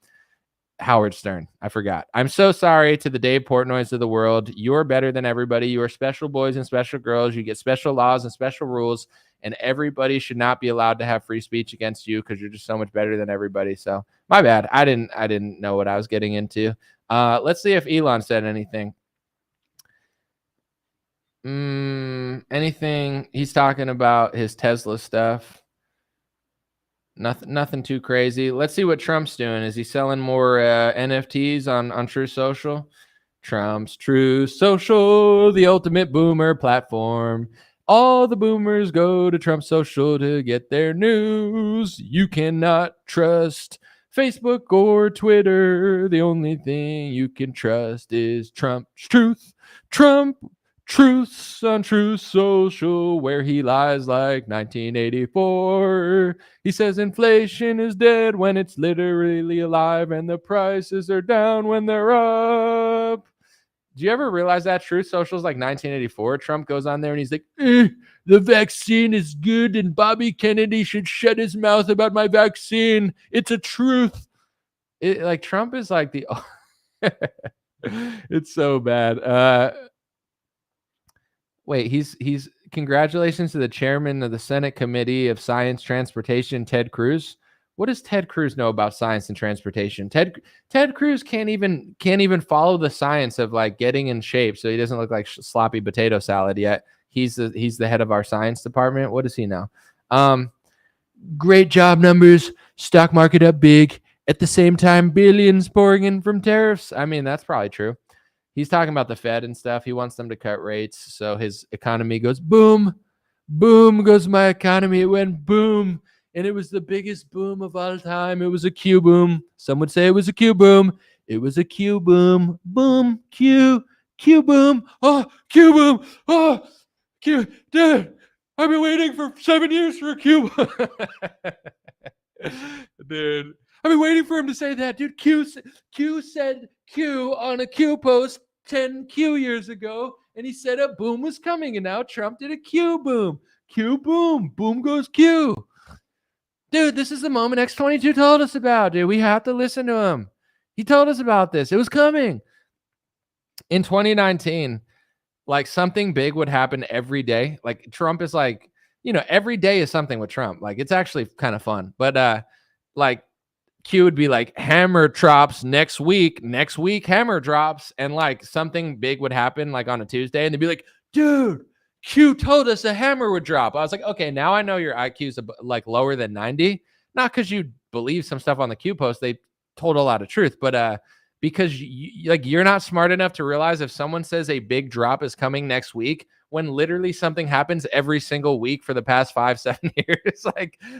Speaker 1: Howard Stern. I forgot. I'm so sorry to the Dave Portnoys of the world. You're better than everybody. You are special boys and special girls. You get special laws and special rules, and everybody should not be allowed to have free speech against you because you're just so much better than everybody. So my bad. I didn't know what I was getting into. Let's see if Elon said anything. Anything? He's talking about his Tesla stuff. Nothing too crazy. Let's see what Trump's doing. Is he selling more NFTs on True Social? Trump's True Social, the ultimate boomer platform. All the boomers go to Trump Social to get their news. You cannot trust Facebook or Twitter. The only thing you can trust is Trump's truth. Trump Truths on True Social, where he lies like 1984. He says inflation is dead when it's literally alive, and the prices are down when they're up. Do you ever realize that Truth Social is like 1984? Trump goes on there and he's like, the vaccine is good and Bobby Kennedy should shut his mouth about my vaccine. It's a truth. Like Trump is like the... It's so bad. Wait, he's congratulations to the chairman of the Senate Committee of Science, Transportation, Ted Cruz. What does Ted Cruz know about science and transportation? Ted Cruz can't even follow the science of like getting in shape, so he doesn't look like sloppy potato salad yet. He's the head of our science department. What does he know? Great job numbers, stock market up big. At the same time, billions pouring in from tariffs. I mean, that's probably true. He's talking about the Fed and stuff. He wants them to cut rates, so his economy goes boom. Boom goes my economy. It went boom. And it was the biggest boom of all time. It was a Q boom. Some would say it was a Q boom. It was a Q boom. Boom. Q boom. Oh, Q boom. Oh, Q. Dude, I've been waiting for 7 years for a Q boom. Dude, I've been waiting for him to say that. Dude, Q said Q on a Q post 10 Q years ago, and he said a boom was coming, and now Trump did a Q boom. Q boom. Boom goes Q. Dude, this is the moment X22 told us about, dude. We have to listen to him. He told us about this. It was coming. In 2019, like something big would happen every day. Like Trump is like, every day is something with Trump. Like it's actually kind of fun. But like Q would be like hammer drops next week, hammer drops. And like something big would happen like on a Tuesday. And they'd be like, dude, Q told us a hammer would drop. I was like, okay, now I know your IQ's like lower than 90. Not because you believe some stuff on the Q post. They told a lot of truth. But because like you're not smart enough to realize if someone says a big drop is coming next week when literally something happens every single week for the past 5 7 years.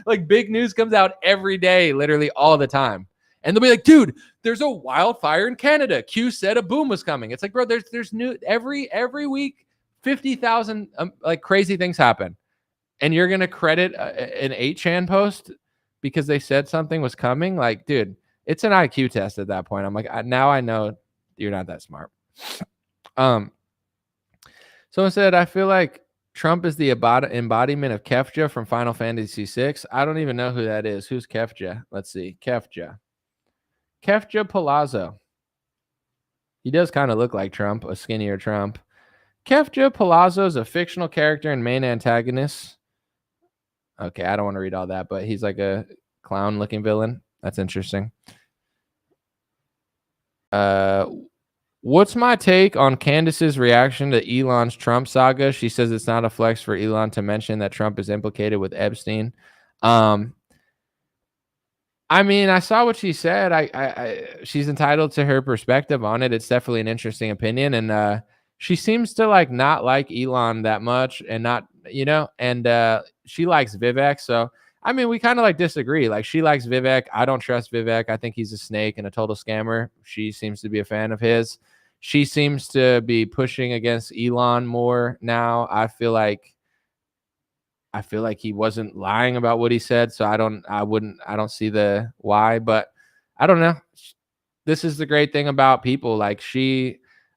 Speaker 1: Like big news comes out every day, literally all the time. And they'll be like, dude, there's a wildfire in Canada. Q said a boom was coming. It's like, bro, there's new every week, 50,000 like crazy things happen. And you're gonna credit an 8chan post because they said something was coming. Like, dude, it's an IQ test at that point. I'm like, now I know you're not that smart. Someone said, I feel like Trump is the embodiment of Kefja from Final Fantasy VI. I don't even know who that is. Who's Kefja? Let's see. Kefja Palazzo. He does kind of look like Trump, a skinnier Trump. Kefja Palazzo is a fictional character and main antagonist. Okay, I don't want to read all that, but he's like a clown-looking villain. That's interesting. What's my take on Candace's reaction to Elon's Trump saga? She says it's not a flex for Elon to mention that Trump is implicated with Epstein. I mean, I saw what she said. She's entitled to her perspective on it. It's definitely an interesting opinion, and she seems to like not like Elon that much, and not, and she likes Vivek. So I mean, we kind of like disagree. Like she likes Vivek. I don't trust Vivek. I think he's a snake and a total scammer. She seems to be a fan of his. She seems to be pushing against Elon more now. I feel like he wasn't lying about what he said, so I don't see the why, but I don't know. This is the great thing about people. Like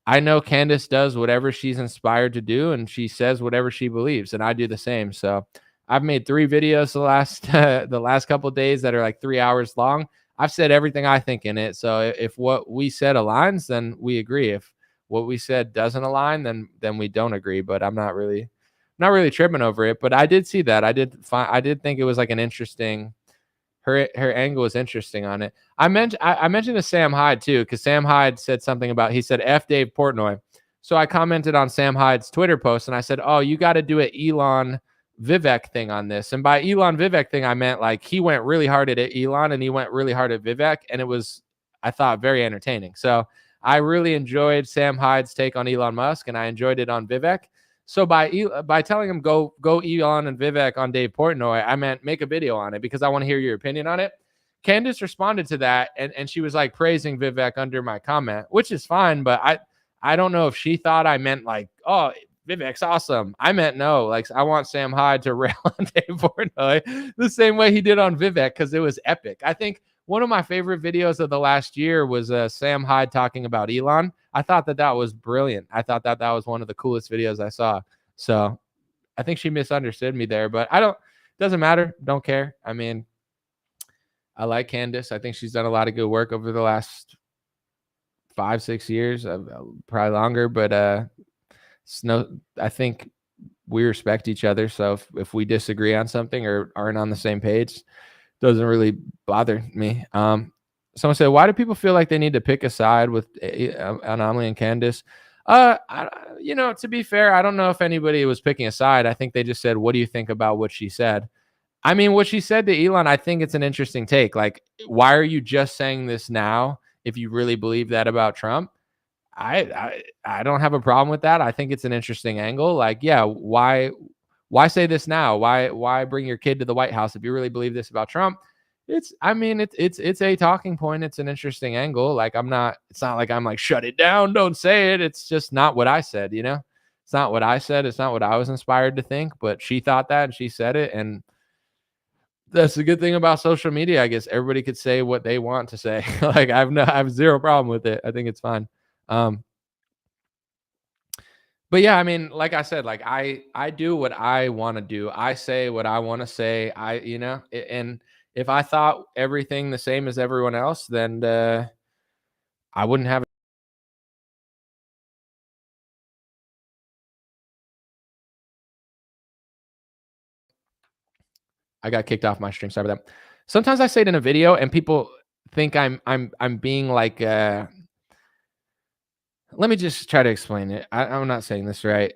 Speaker 1: I know Candace does whatever she's inspired to do, and she says whatever she believes, and I do the same. So I've made 3 videos the last couple of days that are like 3 hours long. I've said everything I think in it. So if what we said aligns, then we agree. If what we said doesn't align, then we don't agree. But I'm not really tripping over it. But I did see that. I did think it was like an interesting. Her angle was interesting on it. I mentioned to Sam Hyde too, because Sam Hyde said something about, he said F Dave Portnoy. So I commented on Sam Hyde's Twitter post and I said, oh, you got to do an Elon Vivek thing on this. And by Elon Vivek thing, I meant like he went really hard at Elon and he went really hard at Vivek. And it was, I thought, very entertaining. So I really enjoyed Sam Hyde's take on Elon Musk, and I enjoyed it on Vivek. So by telling him go Elon and Vivek on Dave Portnoy, I meant make a video on it because I want to hear your opinion on it. Candace responded to that, and she was like praising Vivek under my comment, which is fine, but I don't know if she thought I meant like, oh, Vivek's awesome. I meant no, like I want Sam Hyde to rail on Dave Portnoy the same way he did on Vivek because it was epic. I think one of my favorite videos of the last year was Sam Hyde talking about Elon. I thought that was brilliant. I thought that was one of the coolest videos I saw. So I think she misunderstood me there, but doesn't matter. Don't care. I mean, I like Candace. I think she's done a lot of good work over the last 5-6 years, probably longer, but I think we respect each other. So if we disagree on something or aren't on the same page, doesn't really bother me. Someone said, why do people feel like they need to pick a side with Anomaly and Candace? To be fair, I don't know if anybody was picking a side. I think they just said, what do you think about what she said? I mean, what she said to Elon, I think it's an interesting take. Like, why are you just saying this now if you really believe that about Trump? I don't have a problem with that. I think it's an interesting angle. Like, yeah, why say this now? Why bring your kid to the White House if you really believe this about Trump? It's a talking point. It's an interesting angle. Like it's not like I'm like, shut it down, don't say it. It's just not what I said, It's not what I said. It's not what I was inspired to think, but she thought that and she said it. And that's the good thing about social media. I guess everybody could say what they want to say. Like I have zero problem with it. I think it's fine. But yeah, I mean, like I said, like I do what I want to do. I say what I want to say. And if I thought everything the same as everyone else, then I wouldn't have. I got kicked off my stream. Sorry about that. Sometimes I say it in a video, and people think I'm being like. Let me just try to explain it. I'm not saying this right.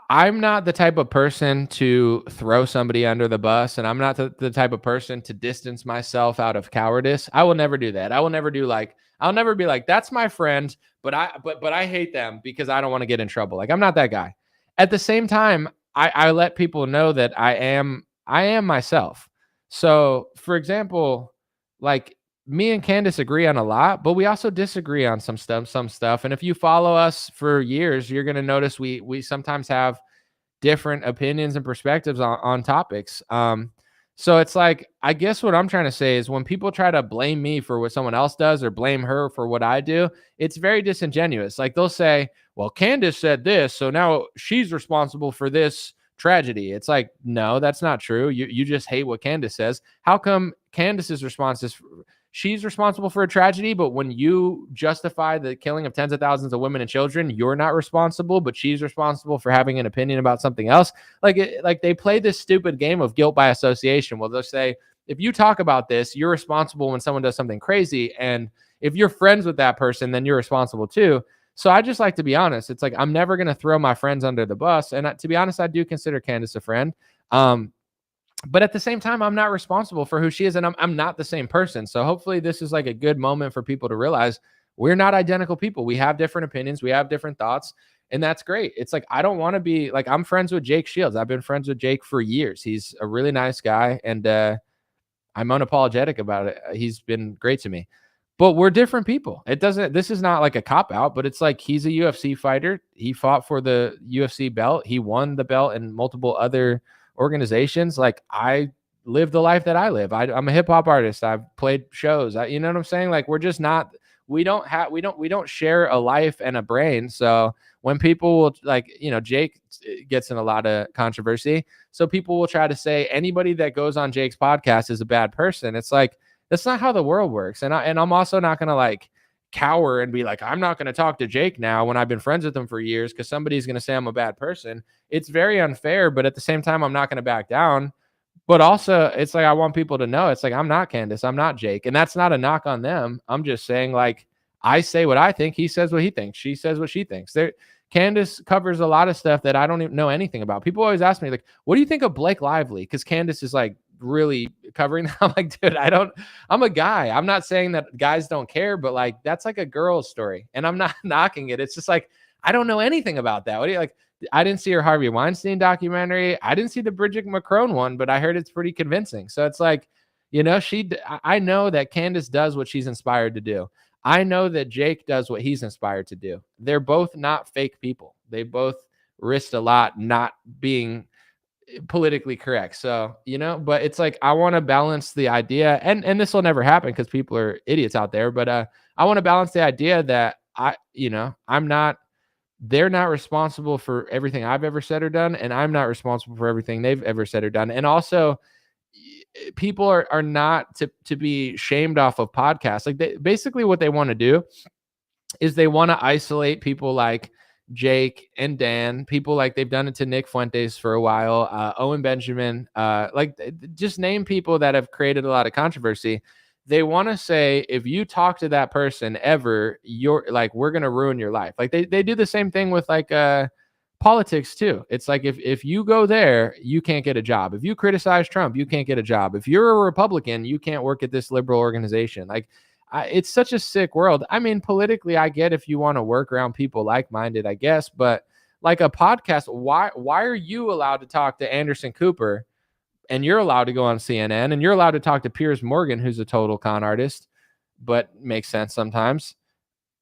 Speaker 1: I'm not the type of person to throw somebody under the bus, and I'm not the type of person to distance myself out of cowardice. I will never do that. I will never do like I'll never be like that's my friend, but I hate them because I don't want to get in trouble. Like I'm not that guy. At the same time, I let people know that I am myself. So, for example, like me and Candace agree on a lot, but we also disagree on some stuff. And if you follow us for years, you're going to notice we sometimes have different opinions and perspectives on topics. So it's like, I guess what I'm trying to say is when people try to blame me for what someone else does or blame her for what I do, it's very disingenuous. Like they'll say, well, Candace said this, so now she's responsible for this tragedy. It's like, no, that's not true. You just hate what Candace says. How come Candace's response is she's responsible for a tragedy, but when you justify the killing of tens of thousands of women and children, you're not responsible, but she's responsible for having an opinion about something else? Like they play this stupid game of guilt by association. Well, they'll say, if you talk about this, you're responsible when someone does something crazy. And if you're friends with that person, then you're responsible too. So I just like to be honest. It's like, I'm never going to throw my friends under the bus. And to be honest, I do consider Candace a friend. But at the same time, I'm not responsible for who she is, and I'm not the same person. So hopefully this is like a good moment for people to realize we're not identical people. We have different opinions, we have different thoughts, and that's great. It's like, I don't want to be like, I'm friends with Jake Shields. I've been friends with Jake for years. He's a really nice guy, and I'm unapologetic about it. He's been great to me. But we're different people. This is not like a cop out, but it's like, he's a UFC fighter. He fought for the UFC belt. He won the belt in multiple other organizations. Like, I live the life that I live. I'm a hip hop artist. I've played shows. You know what I'm saying? Like, we're just not, we don't share a life and a brain. So when people will, like, Jake gets in a lot of controversy. So people will try to say anybody that goes on Jake's podcast is a bad person. It's like, that's not how the world works. And I'm also not going to like cower and be like, I'm not going to talk to Jake now when I've been friends with him for years because somebody's going to say I'm a bad person. It's very unfair, but at the same time, I'm not going to back down. But also, it's like, I want people to know, it's like, I'm not Candace, I'm not Jake. And that's not a knock on them. I'm just saying, like, I say what I think, he says what he thinks, she says what she thinks. Candace covers a lot of stuff that I don't even know anything about. People always ask me, like, what do you think of Blake Lively? Because Candace is like really covering that. I'm like, dude, I'm a guy. I'm not saying that guys don't care, but like, that's like a girl's story. And I'm not knocking it. It's just like, I don't know anything about that. What do you like? I didn't see her Harvey Weinstein documentary. I didn't see the Bridget McCrone one, but I heard it's pretty convincing. So it's like, I know that Candace does what she's inspired to do. I know that Jake does what he's inspired to do. They're both not fake people. They both risked a lot not being politically correct. So, but it's like, I want to balance the idea, and this will never happen because people are idiots out there, but I want to balance the idea that they're not responsible for everything I've ever said or done, and I'm not responsible for everything they've ever said or done. And also, people are not to be shamed off of podcasts. Like, basically what they want to do is they want to isolate people like Jake and Dan, people like they've done it to Nick Fuentes for a while, Owen Benjamin, like just name people that have created a lot of controversy. They want to say, if you talk to that person ever, you're like, we're going to ruin your life. Like they do the same thing with like politics too. It's like, if you go there, you can't get a job. If you criticize Trump, you can't get a job. If you're a Republican, you can't work at this liberal organization. Like, it's such a sick world. I mean, politically, I get if you want to work around people like-minded, I guess, but like a podcast, why are you allowed to talk to Anderson Cooper and you're allowed to go on CNN and you're allowed to talk to Piers Morgan, who's a total con artist, but makes sense sometimes.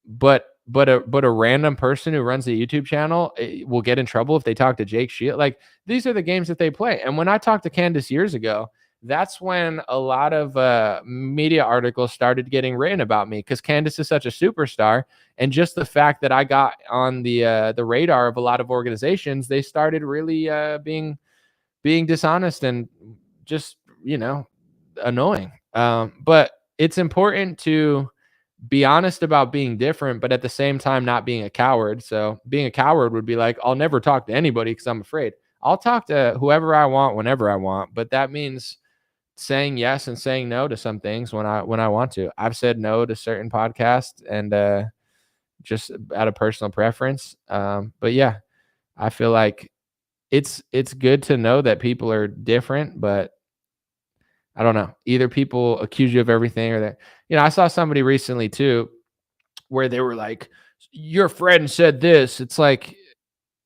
Speaker 1: But a random person who runs a YouTube channel will get in trouble if they talk to Jake Shield. Like, these are the games that they play. And when I talked to Candace years ago, that's when a lot of media articles started getting written about me, because Candace is such a superstar. And just the fact that I got on the radar of a lot of organizations, they started really being dishonest and just, annoying. But it's important to be honest about being different, but at the same time, not being a coward. So being a coward would be like, I'll never talk to anybody because I'm afraid. I'll talk to whoever I want, whenever I want. But that means saying yes and saying no to some things when I want to. I've said no to certain podcasts and just out of personal preference. But yeah, I feel like it's good to know that people are different, but I don't know. Either people accuse you of everything or that, I saw somebody recently too where they were like, your friend said this. It's like,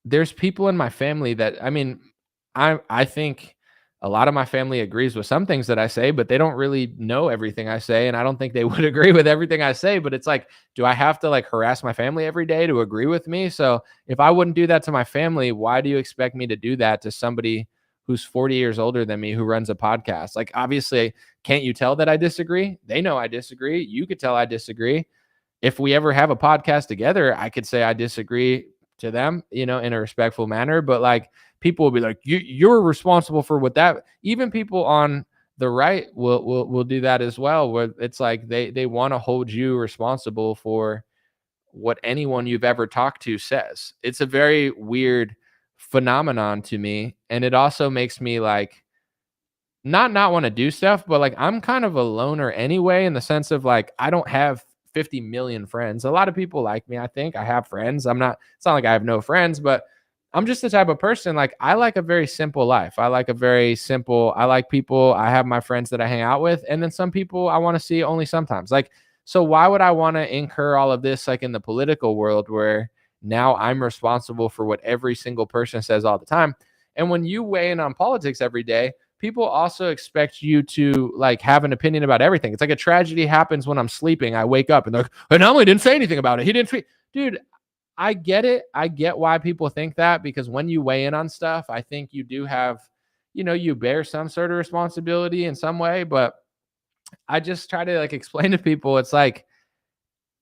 Speaker 1: there's people in my family that, I mean, I think a lot of my family agrees with some things that I say, but they don't really know everything I say, and I don't think they would agree with everything I say, but it's like, do I have to like harass my family every day to agree with me? So if I wouldn't do that to my family, why do you expect me to do that to somebody who's 40 years older than me who runs a podcast? Like, obviously, can't you tell that I disagree? They know I disagree. You could tell I disagree. If we ever have a podcast together, I could say I disagree to them, in a respectful manner. But like, people will be like, you're responsible for what that. Even people on the right will do that as well. Where it's like they want to hold you responsible for what anyone you've ever talked to says. It's a very weird phenomenon to me, and it also makes me like not want to do stuff, but like I'm kind of a loner anyway, in the sense of like I don't have 50 million friends. A lot of people like me. I think I have friends. It's not like I have no friends, but I'm just the type of person, like I like a very simple life. I like people. I have my friends that I hang out with, and then some people I want to see only sometimes. Like, so why would I want to incur all of this like in the political world where now I'm responsible for what every single person says all the time? And when you weigh in on politics every day, people also expect you to like have an opinion about everything. It's like a tragedy happens when I'm sleeping. I wake up and they're like, and Emily didn't say anything about it. He didn't tweet. Dude, I get it. I get why people think that, because when you weigh in on stuff, I think you do have, you bear some sort of responsibility in some way. But I just try to like explain to people, it's like,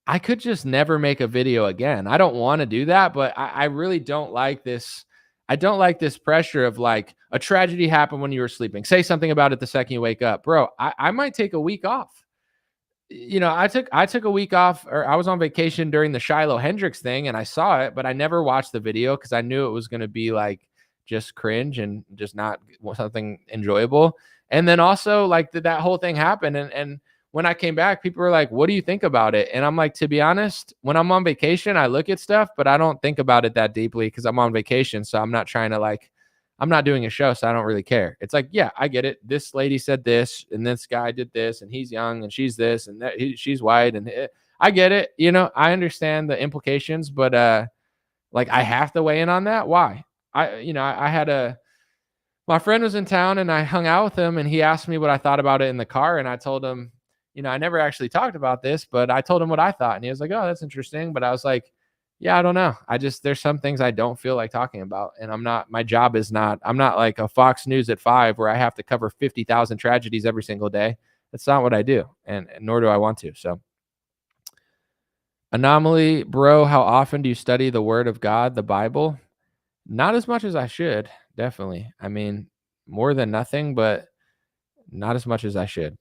Speaker 1: I could just never make a video again. I don't want to do that, but I really don't like this. I don't like this pressure of like a tragedy happened when you were sleeping. Say something about it the second you wake up. Bro, I might take a week off. I took a week off, or I was on vacation during the Shiloh Hendrix thing and I saw it, but I never watched the video because I knew it was going to be like just cringe and just not something enjoyable. And then also like that whole thing happened, and when I came back, people were like, "What do you think about it?" And I'm like, to be honest, when I'm on vacation, I look at stuff, but I don't think about it that deeply because I'm on vacation. So I'm not trying to like, I'm not doing a show, so I don't really care. It's like, yeah, I get it. This lady said this, and this guy did this, and he's young, and she's this, and she's white, and I get it. I understand the implications, but like I have to weigh in on that. Why? I had my friend was in town, and I hung out with him, and he asked me what I thought about it in the car, and I told him, I never actually talked about this, but I told him what I thought, and he was like, "Oh, that's interesting," but I was like, yeah, I don't know. There's some things I don't feel like talking about. And my job is not, I'm not like a Fox News at 5 where I have to cover 50,000 tragedies every single day. That's not what I do. And nor do I want to. So, Anomaly, bro, how often do you study the word of God, the Bible? Not as much as I should. Definitely. I mean, more than nothing, but not as much as I should.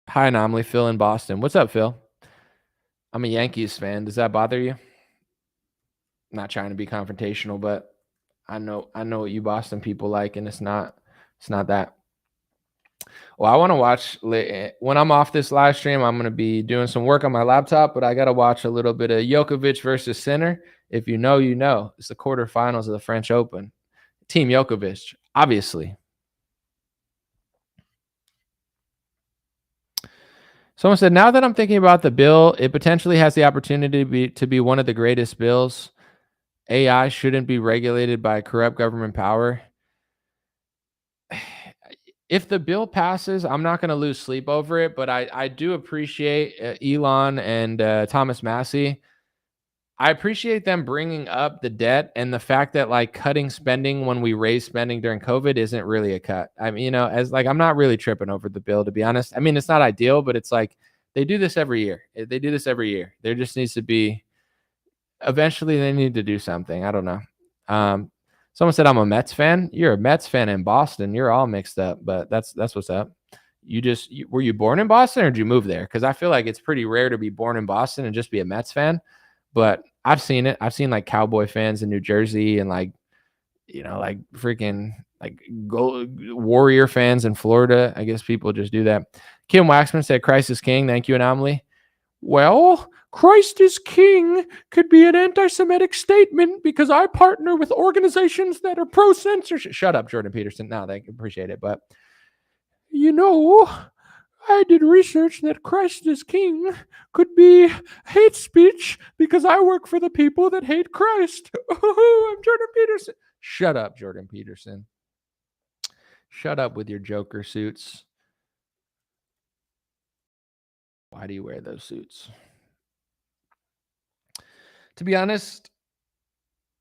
Speaker 1: Hi, Anomaly, Phil in Boston. What's up, Phil? I'm a Yankees fan. Does that bother you? Not trying to be confrontational, but I know what you Boston people like, and it's not that. Well, I want to watch when I'm off this live stream. I'm going to be doing some work on my laptop, but I got to watch a little bit of Djokovic versus Sinner. If you know, you know. It's the quarterfinals of the French Open. Team Djokovic, obviously. Someone said, now that I'm thinking about the bill, it potentially has the opportunity to be one of the greatest bills. AI shouldn't be regulated by corrupt government power. If the bill passes, I'm not going to lose sleep over it, but I do appreciate Elon and Thomas Massey. I appreciate them bringing up the debt and the fact that like cutting spending when we raise spending during COVID isn't really a cut. I mean, as like, I'm not really tripping over the bill, to be honest. I mean, it's not ideal, but it's like they do this every year. They do this every year. There just needs to be, eventually they need to do something. I don't know. Someone said I'm a Mets fan. You're a Mets fan in Boston. You're all mixed up, but that's what's up. Were you born in Boston or did you move there? Because I feel like it's pretty rare to be born in Boston and just be a Mets fan. But I've seen it. I've seen like Cowboy fans in New Jersey and like, like freaking like Warrior fans in Florida. I guess people just do that. Kim Waxman said, Christ is King. Thank you, Anomaly. Well, Christ is king could be an anti-Semitic statement because I partner with organizations that are pro-censorship. Shut up, Jordan Peterson. No, they appreciate it. But, you know, I did research that Christ is king could be hate speech because I work for the people that hate Christ. I'm Jordan Peterson. Shut up, Jordan Peterson. Shut up with your Joker suits. Why do you wear those suits? To be honest,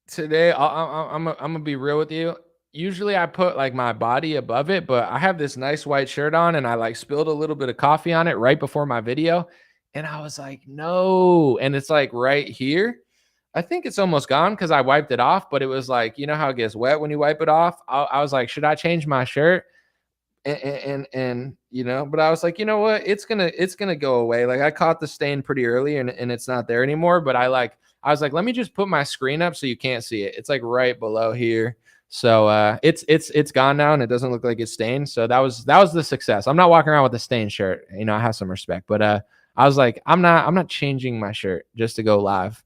Speaker 1: today I'm gonna be real with you. Usually I put like my body above it, but I have this nice white shirt on and I like spilled a little bit of coffee on it right before my video. And I was like, no. And it's like right here. I think it's almost gone because I wiped it off, but it was like, you know how it gets wet when you wipe it off? I was like, should I change my shirt? And you know, but I was like, you know what, it's gonna go away. Like I caught the stain pretty early and it's not there anymore, but I was like, let me just put my screen up so you can't see it. It's like right below here. So it's gone now and it doesn't look like it's stained. So that was the success. I'm not walking around with a stained shirt. You know, I have some respect, but I was like, I'm not changing my shirt just to go live.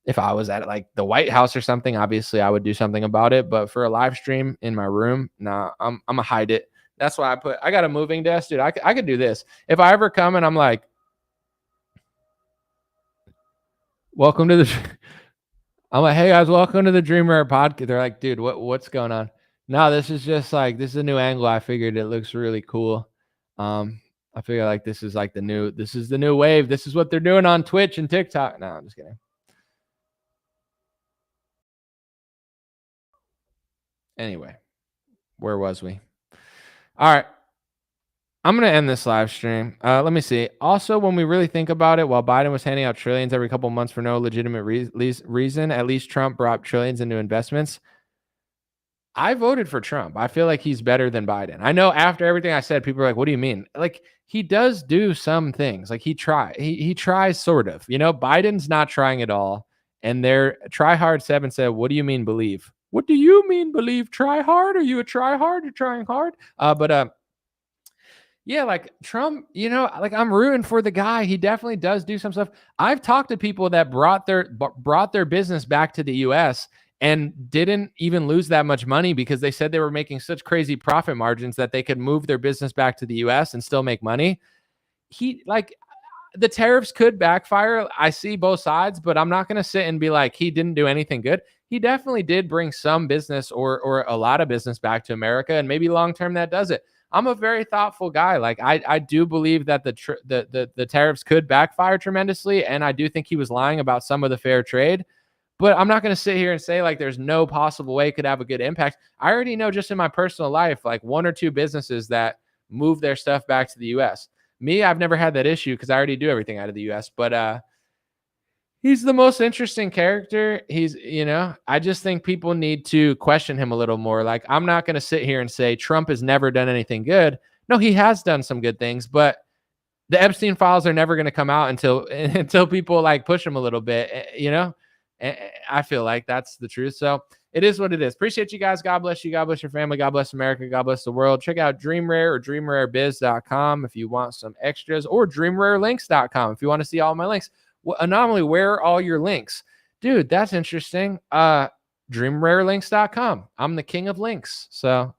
Speaker 1: If I was at like the White House or something, obviously I would do something about it. But for a live stream in my room, nah, I'm gonna hide it. That's why I got a moving desk, dude. I could do this. If I ever come and I'm like, welcome to the, I'm like, hey guys, welcome to the Dream Rare podcast. They're like, dude, what's going on? No, this is just like, this is a new angle. I figured it looks really cool. I figure like this is the new wave. This is what they're doing on Twitch and TikTok. No, I'm just kidding. Anyway, where was we? All right. I'm going to end this live stream. Let me see. Also, when we really think about it, while Biden was handing out trillions every couple months for no legitimate reason, at least Trump brought trillions into investments. I voted for Trump. I feel like he's better than Biden. I know after everything I said, people are like, what do you mean? Like, he does do some things. Like, he tries sort of. You know, Biden's not trying at all. And their Try Hard 7 said, what do you mean believe? What do you mean believe? Try hard? Are you a try hard? You're trying hard? Yeah, like Trump, you know, like I'm rooting for the guy. He definitely does do some stuff. I've talked to people that brought their business back to the US and didn't even lose that much money because they said they were making such crazy profit margins that they could move their business back to the US and still make money. The tariffs could backfire. I see both sides, but I'm not going to sit and be like, he didn't do anything good. He definitely did bring some business or a lot of business back to America. And maybe long-term that does it. I'm a very thoughtful guy. Like I do believe that the tariffs could backfire tremendously. And I do think he was lying about some of the fair trade, but I'm not going to sit here and say like there's no possible way it could have a good impact. I already know just in my personal life, like 1 or 2 businesses that move their stuff back to the US. Me, I've never had that issue because I already do everything out of the US, but he's the most interesting character. I just think people need to question him a little more. Like, I'm not going to sit here and say Trump has never done anything good. No, he has done some good things, but the Epstein files are never going to come out until people like push him a little bit, you know? I feel like that's the truth. So it is what it is. Appreciate you guys. God bless you. God bless your family. God bless America. God bless the world. Check out Dream Rare or DreamRareBiz.com if you want some extras, or DreamRareLinks.com if you want to see all my links. Well, anomaly, where are all your links? Dude, that's interesting. DreamRareLinks.com. I'm the king of links. So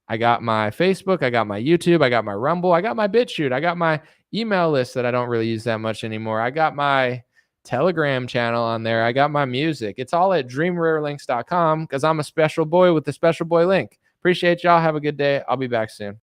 Speaker 1: I got my Facebook, I got my YouTube, I got my Rumble, I got my BitChute, I got my email list that I don't really use that much anymore. I got my Telegram channel on there. I got my music. It's all at DreamRareLinks.com because I'm a special boy with the special boy link. Appreciate y'all. Have a good day. I'll be back soon.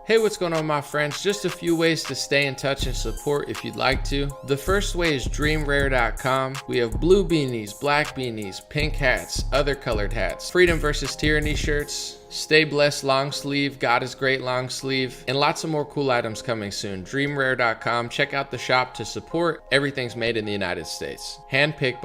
Speaker 1: Hey, what's going on, my friends? Just a few ways to stay in touch and support if you'd like to. The first way is dreamrare.com. We have blue beanies, black beanies, pink hats, other colored hats, freedom versus tyranny shirts, stay blessed long sleeve, God is great long sleeve, and lots of more cool items coming soon. Dreamrare.com. Check out the shop to support. Everything's made in the United States. Handpicked by